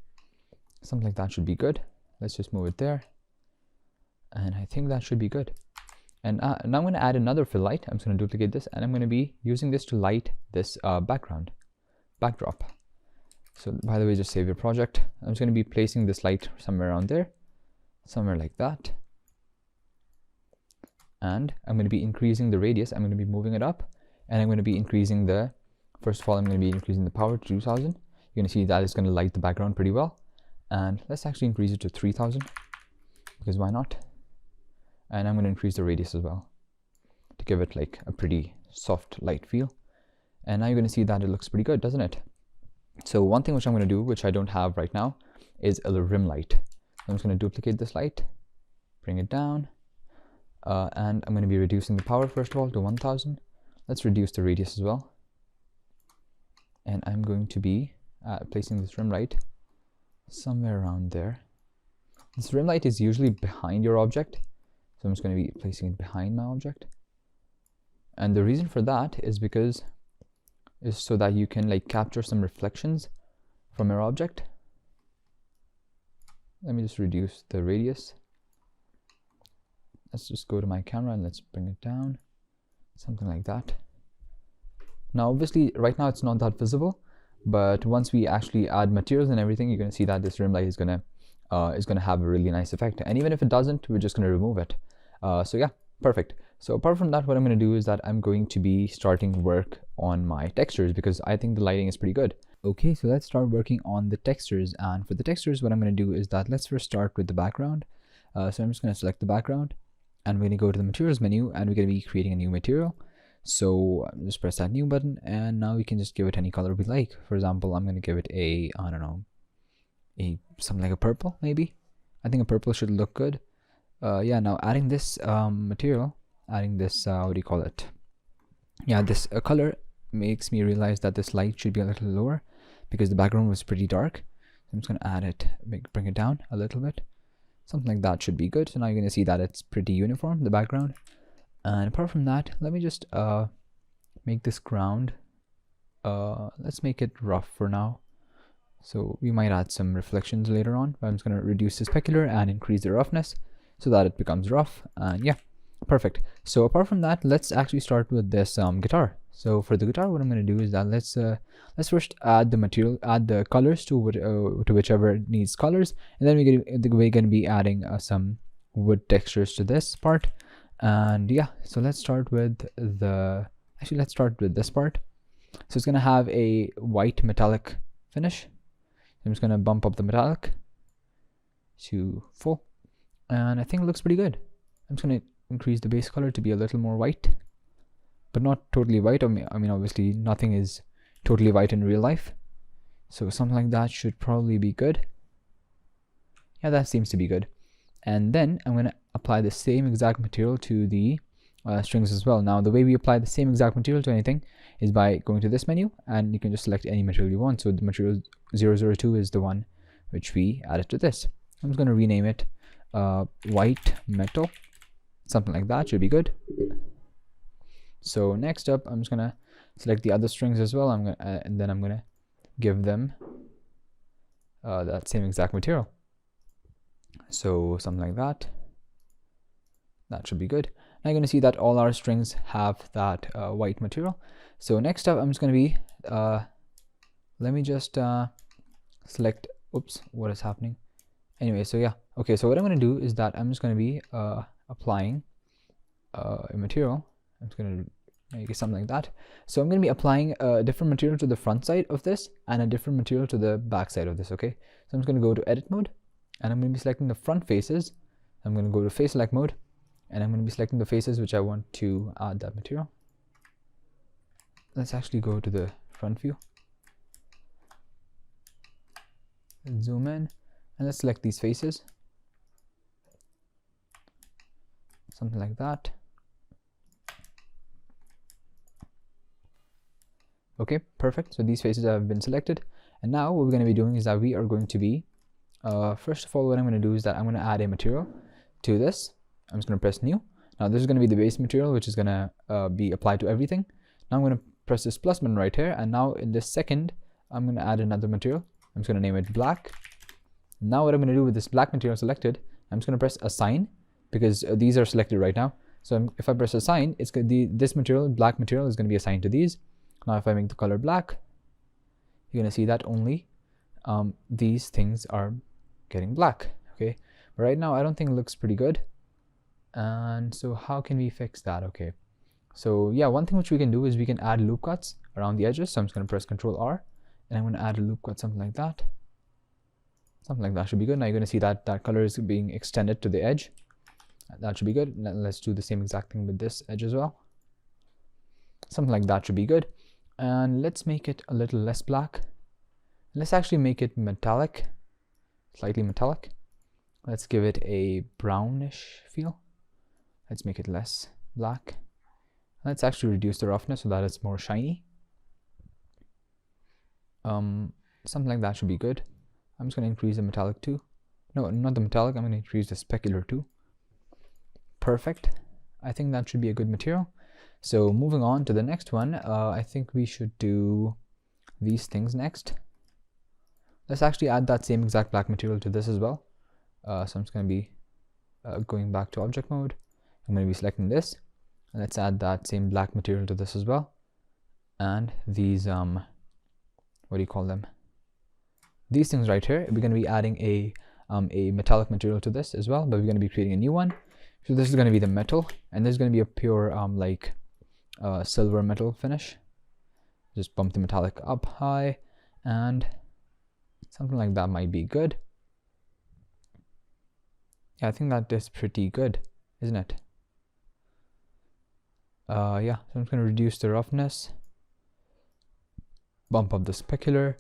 Something like that should be good. Let's just move it there. And I think that should be good. And now I'm going to add another fill light. I'm just going to duplicate this, and I'm going to be using this to light this backdrop. So by the way, just save your project. I'm just going to be placing this light somewhere around there, somewhere like that. And I'm going to be increasing the radius. I'm going to be moving it up, and I'm going to be increasing first of all, I'm going to be increasing the power to 2000. you're going to see that it's going to light the background pretty well. And let's actually increase it to 3000, because why not? And I'm going to increase the radius as well to give it like a pretty soft light feel. And now you're going to see that it looks pretty good, doesn't it? So one thing which I'm going to do, which I don't have right now, is a rim light. I'm just going to duplicate this light, bring it down, and I'm going to be reducing the power first of all to 1000. Let's reduce the radius as well. And I'm going to be placing this rim light somewhere around there. This rim light is usually behind your object, so I'm just going to be placing it behind my object. And the reason for that is so that you can like capture some reflections from your object. Let me just reduce the radius. Let's just go to my camera and let's bring it down, something like that. Now obviously right now it's not that visible, but once we actually add materials and everything, you're going to see that this rim light is going to have a really nice effect. And even if it doesn't, we're just going to remove it. So yeah, perfect. So apart from that, what I'm going to do is that I'm going to be starting work on my textures, because I think the lighting is pretty good. Okay, so let's start working on the textures. And for the textures, what I'm going to do is that let's first start with the background. So I'm just going to select the background, and we're going to go to the materials menu, and we're going to be creating a new material. So just press that new button, and now we can just give it any color we like. For example, I'm going to give it a, I don't know, something like a purple maybe. I think a purple should look good. Yeah, now adding this material, adding this what do you call it, yeah, this color makes me realize that this light should be a little lower because the background was pretty dark. So I'm just going to add it, bring it down a little bit, something like that should be good. So now you're going to see that it's pretty uniform, the background. And apart from that, let me just make this ground, let's make it rough for now. So we might add some reflections later on, but I'm just going to reduce the specular and increase the roughness so that it becomes rough. And yeah, perfect. So apart from that, let's actually start with this guitar. So for the guitar, what I'm going to do is that let's first add the material, add the colors to whichever needs colors, and then we're going to be adding some wood textures to this part. And yeah, so let's start with let's start with this part. So it's going to have a white metallic finish. I'm just going to bump up the metallic to full, and I think it looks pretty good. I'm just going to increase the base color to be a little more white, but not totally white. I mean obviously nothing is totally white in real life, so something like that should probably be good. Yeah, that seems to be good. And then I'm going to apply the same exact material to the strings as well. Now the way we apply the same exact material to anything is by going to this menu, and you can just select any material you want. So the material 002 is the one which we added to this. I'm just going to rename it white metal, something like that should be good. So next up, I'm just going to select the other strings as well. And then I'm going to give them that same exact material. So something like that. That should be good. Now you're going to see that all our strings have that white material. So next up, I'm just going to be, let me just select, oops, what is happening? Anyway, so yeah, okay, so what I'm going to do is that I'm just going to be applying a material. I'm just going to make it something like that. So I'm going to be applying a different material to the front side of this and a different material to the back side of this, okay? So I'm just going to go to edit mode, and I'm going to be selecting the front faces. I'm going to go to face select mode, and I'm going to be selecting the faces which I want to add that material. Let's actually go to the front view, zoom in, and let's select these faces, something like that. Okay, perfect. So these faces have been selected, and now what we're going to be doing is that we are going to be first of all, what I'm going to do is that I'm going to add a material to this. I'm just going to press new. Now this is going to be the base material which is going to be applied to everything. Now I'm going to press this plus button right here, and now in this second I'm going to add another material. I'm just going to name it black. Now what I'm going to do with this black material selected, I'm just going to press assign, because these are selected right now. So if I press assign, it's going to this material, black material, is going to be assigned to these. Now if I make the color black, you're going to see that only these things are getting black. Okay, but right now I don't think it looks pretty good. And so how can we fix that? Okay, so yeah, one thing which we can do is we can add loop cuts around the edges. So I'm just going to press Ctrl R, and I'm going to add a loop cut, something like that. Something like that should be good. Now you're going to see that that color is being extended to the edge. That should be good. Now let's do the same exact thing with this edge as well. Something like that should be good. And let's make it a little less black. Let's actually make it metallic, slightly metallic. Let's give it a brownish feel. Let's make it less black. Let's actually reduce the roughness so that it's more shiny. Something like that should be good. I'm just going to increase the metallic too. No, not the metallic. I'm going to increase the specular too. Perfect. I think that should be a good material. So moving on to the next one, I think we should do these things next. Let's actually add that same exact black material to this as well. So I'm just going to be going back to object mode. I'm going to be selecting this. And let's add that same black material to this as well. And these, what do you call them? These things right here, we're going to be adding a metallic material to this as well, but we're going to be creating a new one. So this is going to be the metal, and this is going to be a pure silver metal finish. Just bump the metallic up high, and something like that might be good. Yeah, I think that is pretty good, isn't it? Yeah, so I'm just going to reduce the roughness, bump up the specular,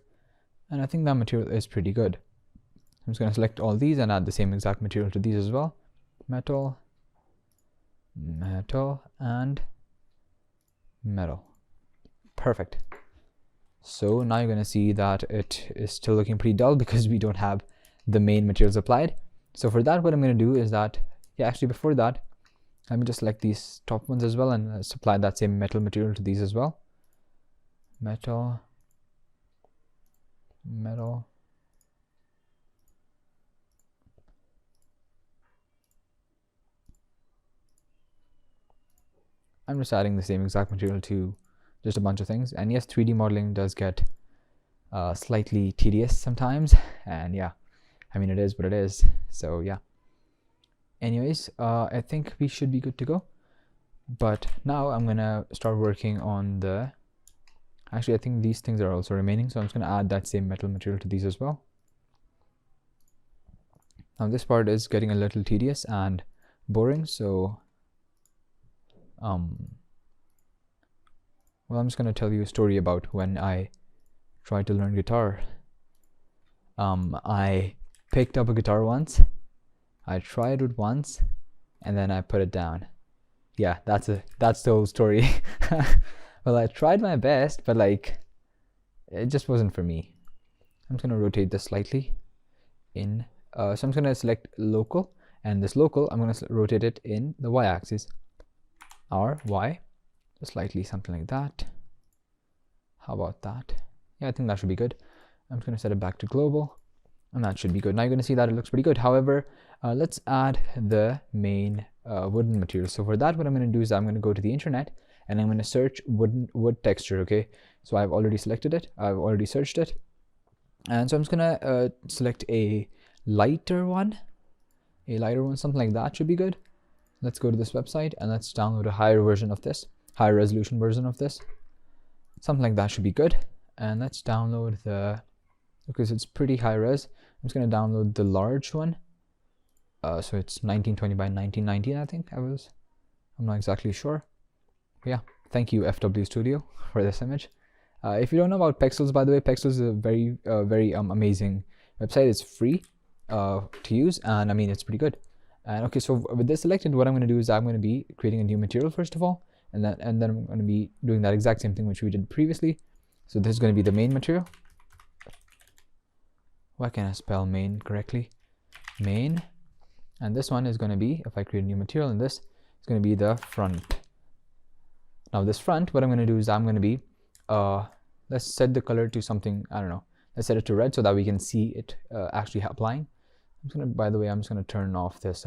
and I think that material is pretty good. I'm just going to select all these and add the same exact material to these as well. Metal, metal, and metal. Perfect. So now you're going to see that it is still looking pretty dull because we don't have the main materials applied. So for that, what I'm going to do is that, yeah, actually before that, let me just select these top ones as well and supply that same metal material to these as well. Metal, metal. I'm just adding the same exact material to just a bunch of things. And yes, 3D modeling does get slightly tedious sometimes. And yeah, I mean, it is what it is. So yeah. Anyways, I think we should be good to go. But now I'm going to start working on the... Actually, I think these things are also remaining. So I'm just going to add that same metal material to these as well. Now this part is getting a little tedious and boring. So... well, I'm just going to tell you a story about when I tried to learn guitar. I picked up a guitar once, I tried it once, and then I put it down. Yeah, that's the whole story. Well, I tried my best, but like, it just wasn't for me. I'm just going to rotate this slightly in. So I'm just going to select local, and this local, I'm going to rotate it in the y-axis. R, Y, just slightly something like that. How about that? Yeah, I think that should be good. I'm just going to set it back to global, and that should be good. Now you're going to see that it looks pretty good. However, let's add the main wooden material. So for that, what I'm going to do is I'm going to go to the internet and I'm going to search wood texture. Okay, so I've already selected it. I've already searched it, and so I'm just going to select a lighter one. Something like that should be good. Let's go to this website and let's download a higher version of this, higher resolution version of this. Something like that should be good. And let's download the, because it's pretty high res, I'm just going to download the large one. So it's 1920 by 1919, I think I'm not exactly sure. But yeah, thank you FW Studio for this image. If you don't know about Pexels, by the way, Pexels is a very amazing website. It's free to use, and I mean, it's pretty good. And okay, so with this selected, what I'm going to do is I'm going to be creating a new material first of all, and then I'm going to be doing that exact same thing which we did previously. So this is going to be the main material. Why can't I spell main correctly? Main. And this one is going to be, if I create a new material in this, it's going to be the front. Now this front, what I'm going to do is I'm going to be, let's set the color to something, I don't know. Let's set it to red so that we can see it actually applying. By the way, I'm just going to turn off this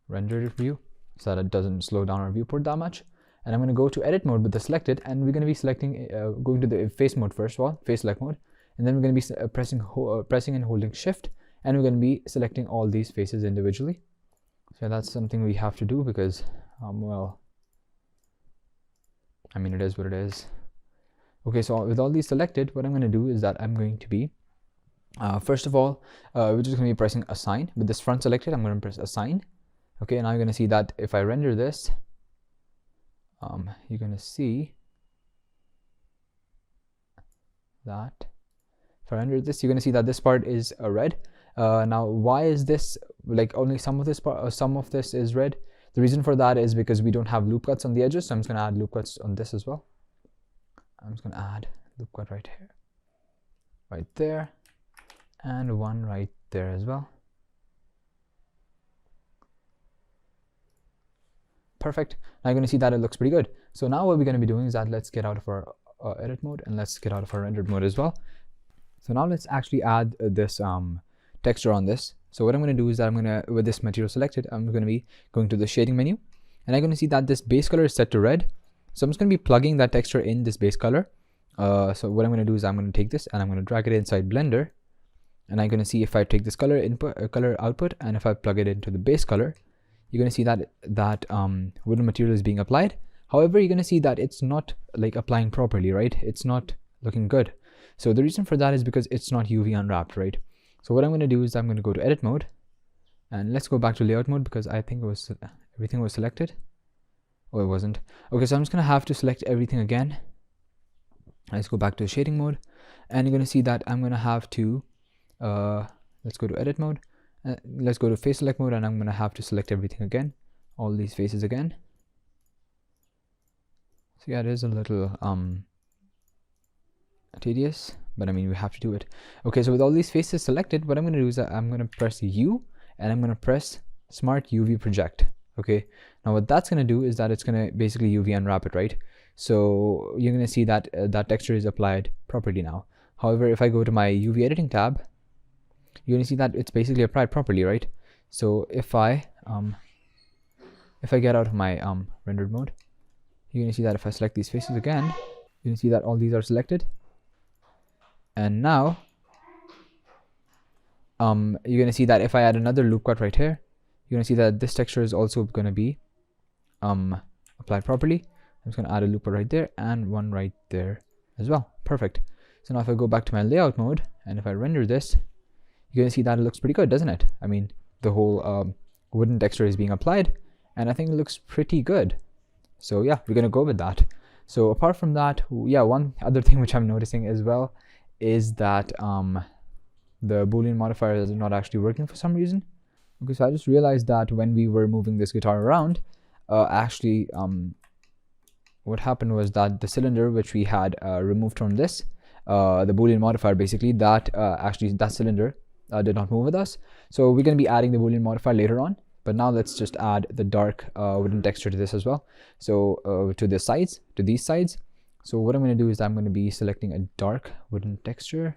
render view so that it doesn't slow down our viewport that much. And I'm going to go to edit mode with the selected, and we're going to be selecting, going to the face mode first of all, face select mode, and then we're going to be pressing and holding shift, and we're going to be selecting all these faces individually. So that's something we have to do because, well, I mean, it is what it is. Okay, so with all these selected, what I'm going to do is that I'm going to be first of all, we're just going to be pressing assign. With this front selected, I'm going to press assign. Okay, now you're going to see that if I render this, you're going to see that if I render this, you're going to see that this part is red. Now, why is this like only some of this part, or some of this is red? The reason for that is because we don't have loop cuts on the edges, so I'm just going to add loop cuts on this as well. I'm just going to add loop cut right here, right there, and one right there as well. Perfect. Now you're going to see that it looks pretty good. So now what we're going to be doing is that let's get out of our edit mode, and let's get out of our rendered mode as well. So now let's actually add this texture on this. So what I'm going to do is that I'm going to, with this material selected, I'm going to be going to the shading menu, and I'm going to see that this base color is set to red. So I'm just going to be plugging that texture in this base color. So what I'm going to do is I'm going to take this and I'm going to drag it inside Blender, and I'm going to see if I take this color input, color output, and if I plug it into the base color, you're going to see that wooden material is being applied. However, you're going to see that it's not like applying properly, right? It's not looking good. So the reason for that is because it's not UV unwrapped, right? So what I'm going to do is I'm going to go to edit mode, and let's go back to layout mode, because I think it was everything was selected. Oh, it wasn't. Okay, so I'm just going to have to select everything again. Let's go back to shading mode, and you're going to see that I'm going to have to let's go to edit mode, let's go to face select mode, and I'm going to have to select everything again, all these faces again. So yeah, it is a little tedious, but I mean, we have to do it. Okay, so with all these faces selected, what I'm going to do is that I'm going to press U, and I'm going to press smart UV project. Okay, now what that's going to do is that it's going to basically UV unwrap it, right? So you're going to see that that texture is applied properly now. However, if I go to my UV editing tab, you're going to see that it's basically applied properly, right? So if I get out of my rendered mode, you're going to see that if I select these faces again, you're going to see that all these are selected. And now you're going to see that if I add another loop cut right here, you're going to see that this texture is also going to be applied properly. I'm just going to add a loop cut right there and one right there as well. Perfect. So now if I go back to my layout mode, and if I render this, you're going to see that it looks pretty good, doesn't it? I mean, the whole wooden texture is being applied, and I think it looks pretty good. So yeah, we're going to go with that. So apart from that, yeah, one other thing which I'm noticing as well is that the Boolean modifier is not actually working for some reason. Okay, so I just realized that when we were moving this guitar around, what happened was that the cylinder which we had removed from this, the Boolean modifier, basically that cylinder did not move with us. So we're going to be adding the Boolean modifier later on, but now let's just add the dark wooden texture to this as well. So to these sides. So what I'm going to do is I'm going to be selecting a dark wooden texture.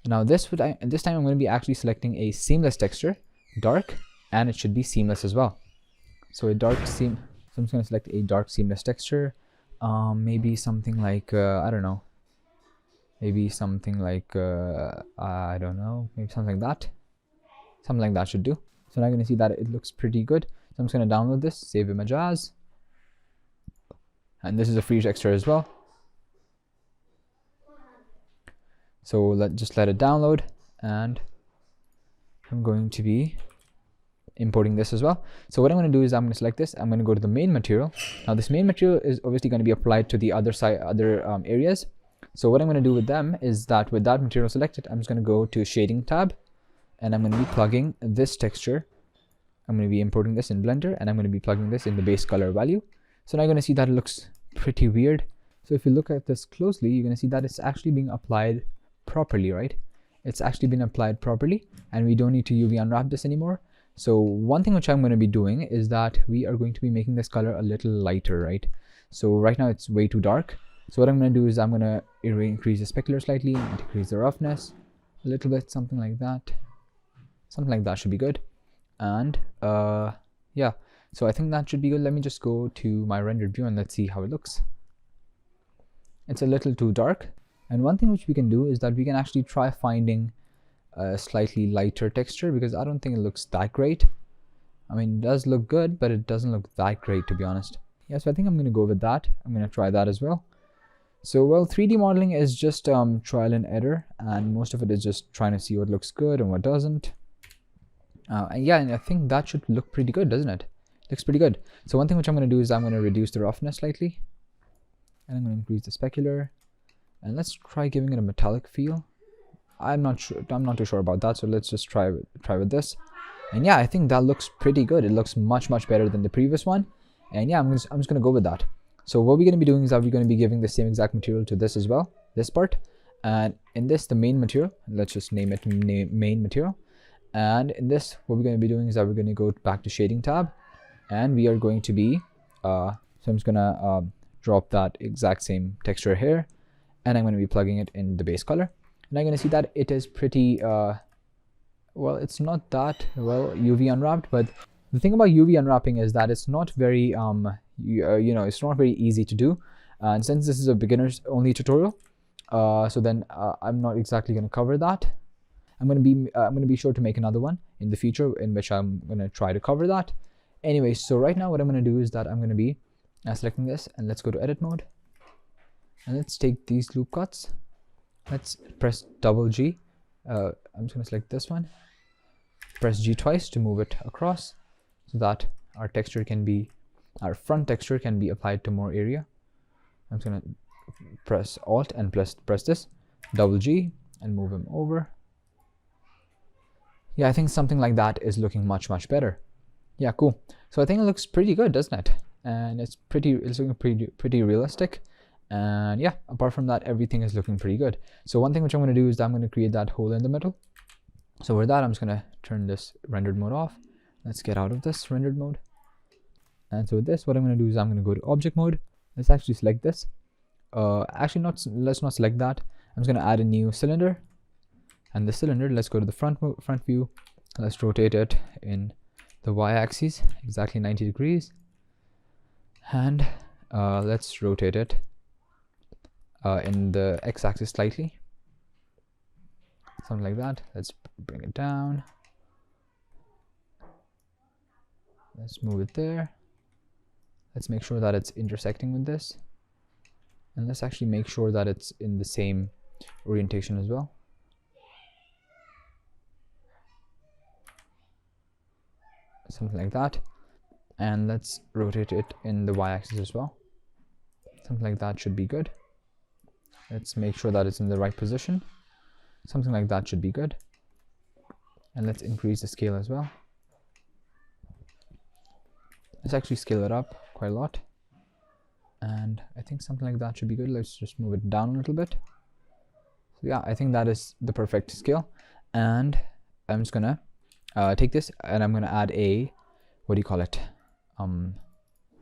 Now this time I'm going to be actually selecting a seamless texture, dark, and it should be seamless as well. So a dark seam. So I'm just going to select a dark seamless texture. Maybe something like I don't know. Maybe something like I don't know. Maybe something like that. Something like that should do. So now I'm going to see that it looks pretty good. So I'm just going to download this, save image as, and this is a free texture as well. So let's let it download, and I'm going to be importing this as well. So what I'm going to do is I'm going to select this. I'm going to go to the main material. Now this main material is obviously going to be applied to the other areas. So what I'm going to do with them is that with that material selected, I'm just going to go to shading tab, and I'm going to be plugging this texture. I'm going to be importing this in Blender, and I'm going to be plugging this in the base color value. So now you're going to see that it looks pretty weird. So if you look at this closely, you're going to see that it's actually being applied properly, right? It's actually been applied properly, and we don't need to UV unwrap this anymore. So one thing which I'm going to be doing is that we are going to be making this color a little lighter, right? So right now it's way too dark. So what I'm going to do is I'm going to increase the specular slightly and decrease the roughness a little bit, something like that. Something like that should be good. And yeah, so I think that should be good. Let me just go to my rendered view and let's see how it looks. It's a little too dark. And one thing which we can do is that we can actually try finding a slightly lighter texture, because I don't think it looks that great. I mean, it does look good, but it doesn't look that great, to be honest. Yeah, so I think I'm going to go with that. I'm going to try that as well. So, well, 3D modeling is just trial and error, and most of it is just trying to see what looks good and what doesn't. And yeah, and I think that should look pretty good, doesn't it? Looks pretty good. So one thing which I'm going to do is I'm going to reduce the roughness slightly, and I'm going to increase the specular, and let's try giving it a metallic feel. I'm not too sure about that, so let's just try with this. And yeah, I think that looks pretty good. It looks much better than the previous one. And yeah, I'm just going to go with that. So what we're going to be doing is that we're going to be giving the same exact material to this as well, this part. And in this, the main material, let's just name it main material. And in this, what we're going to be doing is that we're going to go back to shading tab, and we are going to be, so I'm just going to drop that exact same texture here, and I'm going to be plugging it in the base color. And I'm going to see that it is pretty, well, it's not that well UV unwrapped, but the thing about UV unwrapping is that it's not very, it's not very easy to do. And since this is a beginners only tutorial, so then I'm not exactly going to cover that. I'm going to be sure to make another one in the future in which I'm going to try to cover that. Anyway, so right now what I'm going to do is that I'm going to be selecting this, and let's go to edit mode, and let's take these loop cuts. Let's press double G. I'm just going to select this one, press G twice to move it across so that our front texture can be applied to more area. I'm just going to press Alt and press this, double G, and move him over. Yeah, I think something like that is looking much better. Yeah, cool. So I think it looks pretty good, doesn't it? And it's looking pretty realistic. And yeah, apart from that, everything is looking pretty good. So one thing which I'm going to do is that I'm going to create that hole in the middle. So for that, I'm just going to turn this rendered mode off. Let's get out of this rendered mode. And so with this, what I'm going to do is I'm going to go to object mode. Let's actually select this. Actually, let's not select that. I'm just going to add a new cylinder. And the cylinder, let's go to the front view. Let's rotate it in the y-axis exactly 90 degrees, and let's rotate it in the x-axis slightly, something like that. Let's bring it down. Let's move it there. Let's make sure that it's intersecting with this, and let's actually make sure that it's in the same orientation as well. Something like that. And let's rotate it in the y-axis as well. Something like that should be good. Let's make sure that it's in the right position. Something like that should be good. And let's increase the scale as well. Let's actually scale it up quite a lot. And I think something like that should be good. Let's just move it down a little bit. So yeah, I think that is the perfect scale. And I'm just gonna take this, and I'm going to add a, what do you call it, a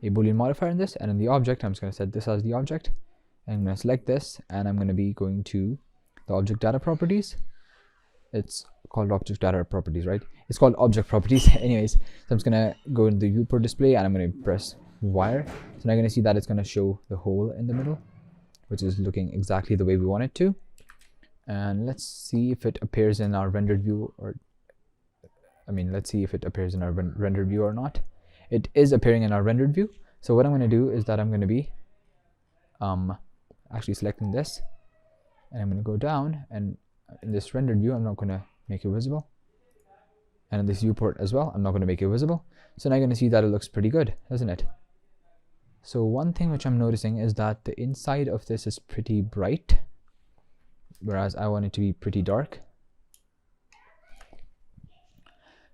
boolean modifier in this, and in the object I'm just going to set this as the object, and I'm going to select this, and I'm going to be going to the object data properties. It's called object data properties, right? It's called object properties. Anyways, so I'm just going to go into the viewport display, and I'm going to press wire. So now you're going to see that it's going to show the hole in the middle, which is looking exactly the way we want it to. And let's see if it appears in our rendered view, or let's see if it appears in our rendered view or not. It is appearing in our rendered view. So what I'm going to do is that I'm going to be actually selecting this, and I'm going to go down, and in this rendered view I'm not going to make it visible, and in this viewport as well I'm not going to make it visible. So now you're going to see that it looks pretty good, doesn't it? So one thing which I'm noticing is that the inside of this is pretty bright, whereas I want it to be pretty dark.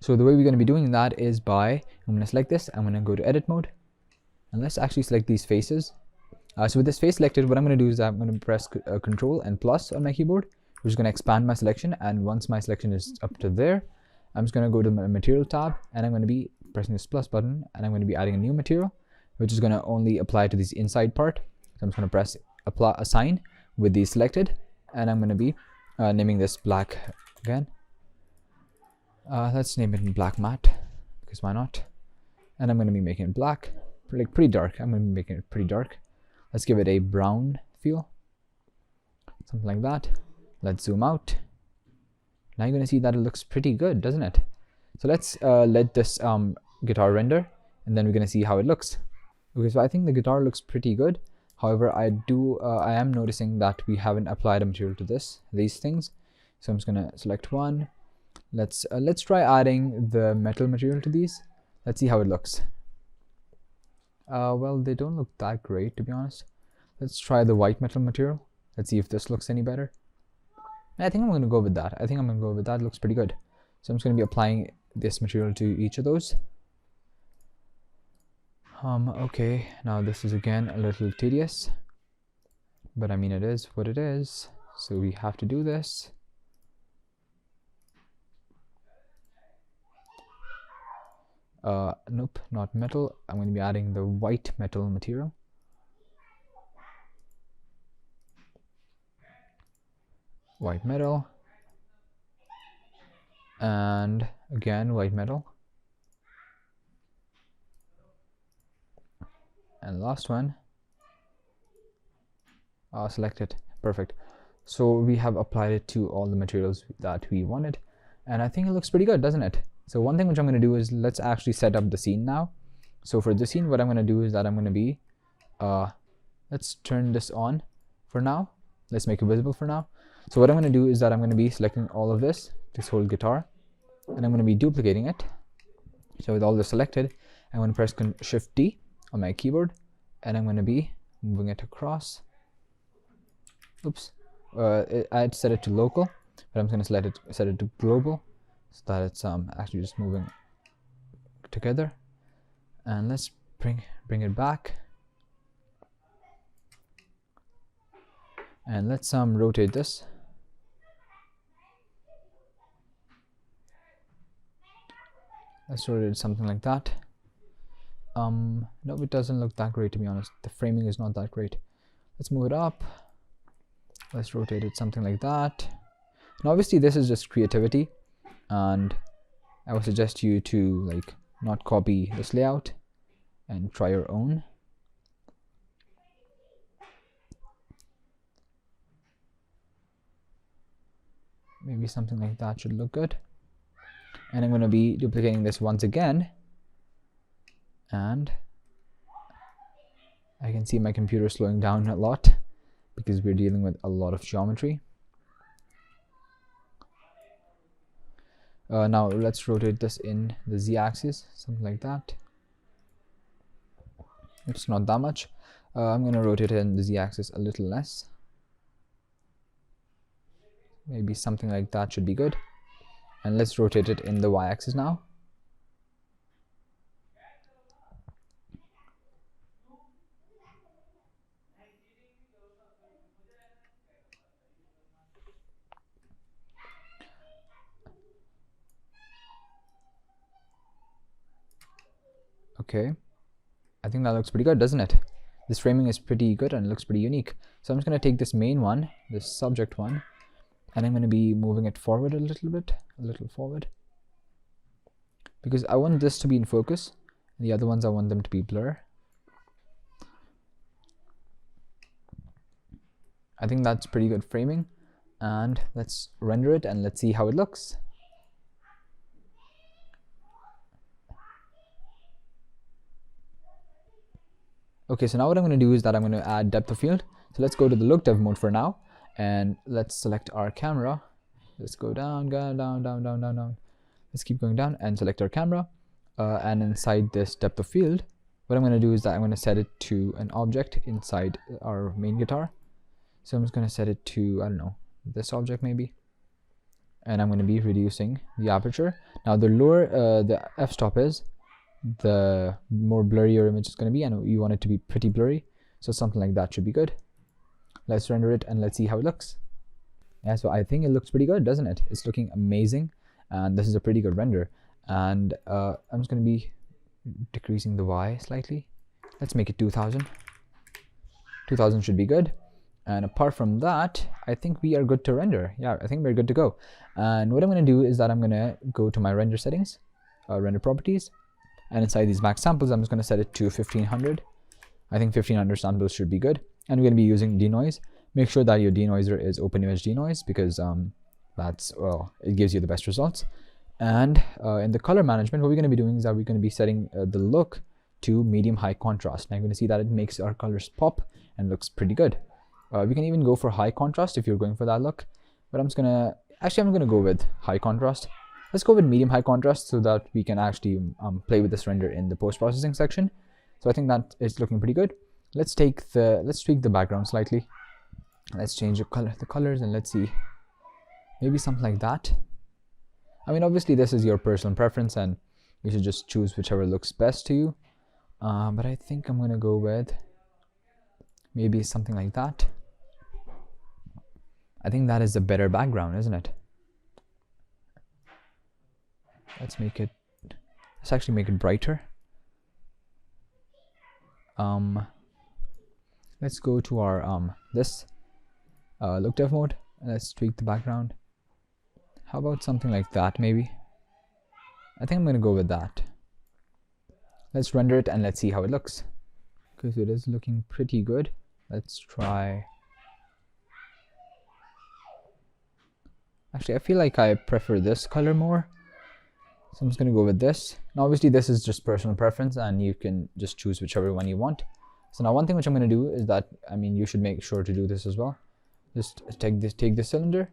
So the way we're going to be doing that is by, I'm going to select this, I'm going to go to edit mode, and let's actually select these faces. So with this face selected, what I'm going to do is I'm going to press Control and plus on my keyboard, which is going to expand my selection. And once my selection is up to there, I'm just going to go to my material tab, and I'm going to be pressing this plus button, and I'm going to be adding a new material, which is going to only apply to this inside part. So I'm just going to press apply assign with these selected, and I'm going to be naming this black again. Let's name it in black matte, because why not? And I'm going to be making it black, like pretty dark. I'm going to be making it pretty dark. Let's give it a brown feel, something like that. Let's zoom out. Now you're going to see that it looks pretty good, doesn't it? So let's let this guitar render, and then we're going to see how it looks. Okay, so I think the guitar looks pretty good. However, I am noticing that we haven't applied a material to these things. So I'm just gonna select one. Let's try adding the metal material to these. Let's see how it looks. Well, they don't look that great, to be honest. Let's try the white metal material. Let's see if this looks any better. I think I'm going to go with that. It looks pretty good. So I'm just going to be applying this material to each of those. Okay, now this is again a little tedious, but I mean, it is what it is. So we have to do this. Nope, not metal. I'm going to be adding the white metal material. White metal. And again, white metal. And last one. Select it. Perfect. So we have applied it to all the materials that we wanted. And I think it looks pretty good, doesn't it? So one thing which I'm going to do is let's actually set up the scene now. So for the scene, what I'm going to do is that I'm going to be, let's turn this on for now. Let's make it visible for now. So what I'm going to do is that I'm going to be selecting all of this whole guitar, and I'm going to be duplicating it. So with all this selected, I'm going to press Shift D on my keyboard, and I'm going to be moving it across. Oops, I had set it to local, but I'm going to set it to global, so that it's actually just moving together. And let's bring it back, and let's rotate this. Let's rotate it something like that. No, it doesn't look that great, to be honest. The framing is not that great. Let's move it up. Let's rotate it something like that. Now obviously this is just creativity, and I would suggest you to like not copy this layout and try your own. Maybe something like that should look good. And I'm going to be duplicating this once again, and I can see my computer slowing down a lot because we're dealing with a lot of geometry. Now let's rotate this in the z-axis, something like that. It's not that much. I'm going to rotate it in the z-axis a little less. Maybe something like that should be good. And let's rotate it in the y-axis now. Okay, I think that looks pretty good, doesn't it? This framing is pretty good and it looks pretty unique. So I'm just going to take this main one, this subject one, and I'm going to be moving it forward a little bit, forward, because I want this to be in focus, and the other ones I want them to be blur. I think that's pretty good framing, and let's render it and let's see how it looks. Okay, so now what I'm going to do is that I'm going to add depth of field. So let's go to the look dev mode for now, and let's select our camera. Let's go down. Let's keep going down and select our camera. And inside this depth of field, what I'm going to do is that I'm going to set it to an object inside our main guitar. So I'm just going to set it to, I don't know, this object maybe. And I'm going to be reducing the aperture. Now the lower the f-stop is, the more blurry your image is going to be, and you want it to be pretty blurry, so something like that should be good. Let's render it and let's see how it looks. Yeah, so I think it looks pretty good, doesn't it? It's looking amazing, and this is a pretty good render. And I'm just going to be decreasing the Y slightly. Let's make it 2000. 2000 should be good. And apart from that, I think we are good to render. Yeah, I think we're good to go. And what I'm going to do is that I'm going to go to my render settings, render properties. And inside these max samples, I'm just going to set it to 1500. I think 1500 samples should be good. And we're going to be using denoise. Make sure that your denoiser is OpenImage denoise, because that's, well, it gives you the best results. And in the color management, what we're going to be doing is that we're going to be setting the look to medium high contrast. Now you're going to see that it makes our colors pop and looks pretty good. We can even go for high contrast if you're going for that look, but I'm gonna go with high contrast. Let's go with medium high contrast so that we can actually play with this render in the post-processing section. So I think that is looking pretty good. Let's tweak the background slightly. Let's change the colors, and let's see, maybe something like that. I mean, obviously this is your personal preference and you should just choose whichever looks best to you. But I think I'm gonna go with maybe something like that. I think that is a better background, isn't it? Let's actually make it brighter. Let's go to our look dev mode, and let's tweak the background. How about something like that maybe? I think I'm gonna go with that. Let's render it and let's see how it looks. Okay, so it is looking pretty good. Let's try. Actually, I feel like I prefer this color more, so I'm just gonna go with this. Now obviously this is just personal preference and you can just choose whichever one you want. So now one thing which I'm gonna do is that, I mean, you should make sure to do this as well. Just take this cylinder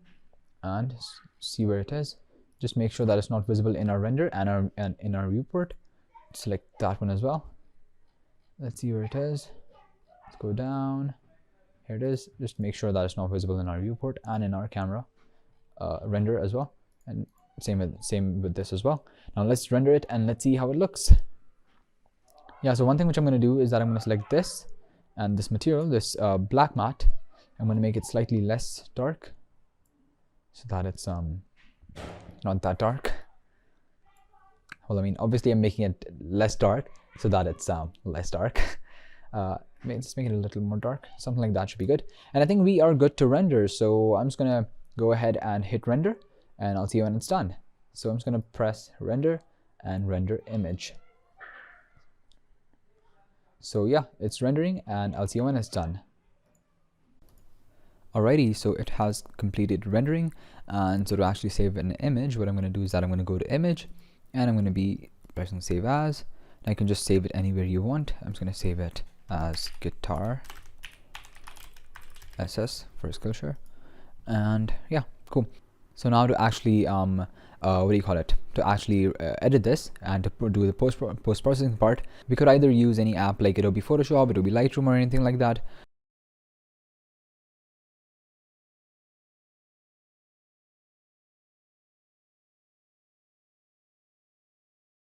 and see where it is. Just make sure that it's not visible in our render and in our viewport. Select that one as well. Let's see where it is. Let's go down. Here it is. Just make sure that it's not visible in our viewport and in our camera render as well. And same with this as well. Now let's render it and let's see how it looks. Yeah, so one thing which I'm going to do is that I'm going to select this and this material, this black matte. I'm going to make it slightly less dark so that it's not that dark. Well, I mean, obviously I'm making it less dark so that it's less dark. Just make it a little more dark. Something like that should be good. And I think we are good to render. So I'm just going to go ahead and hit render, and I'll see you when it's done. So I'm just going to press render and render image. So yeah, it's rendering and I'll see you when it's done. Alrighty, so it has completed rendering, and so to actually save an image, what I'm going to do is that I'm going to go to image and I'm going to be pressing save as, and I can just save it anywhere you want. I'm just going to save it as guitar SS for Skillshare. And yeah, cool. So now to actually to actually edit this and to do the post-processing part, we could either use any app like Adobe Photoshop, Adobe Lightroom, or anything like that.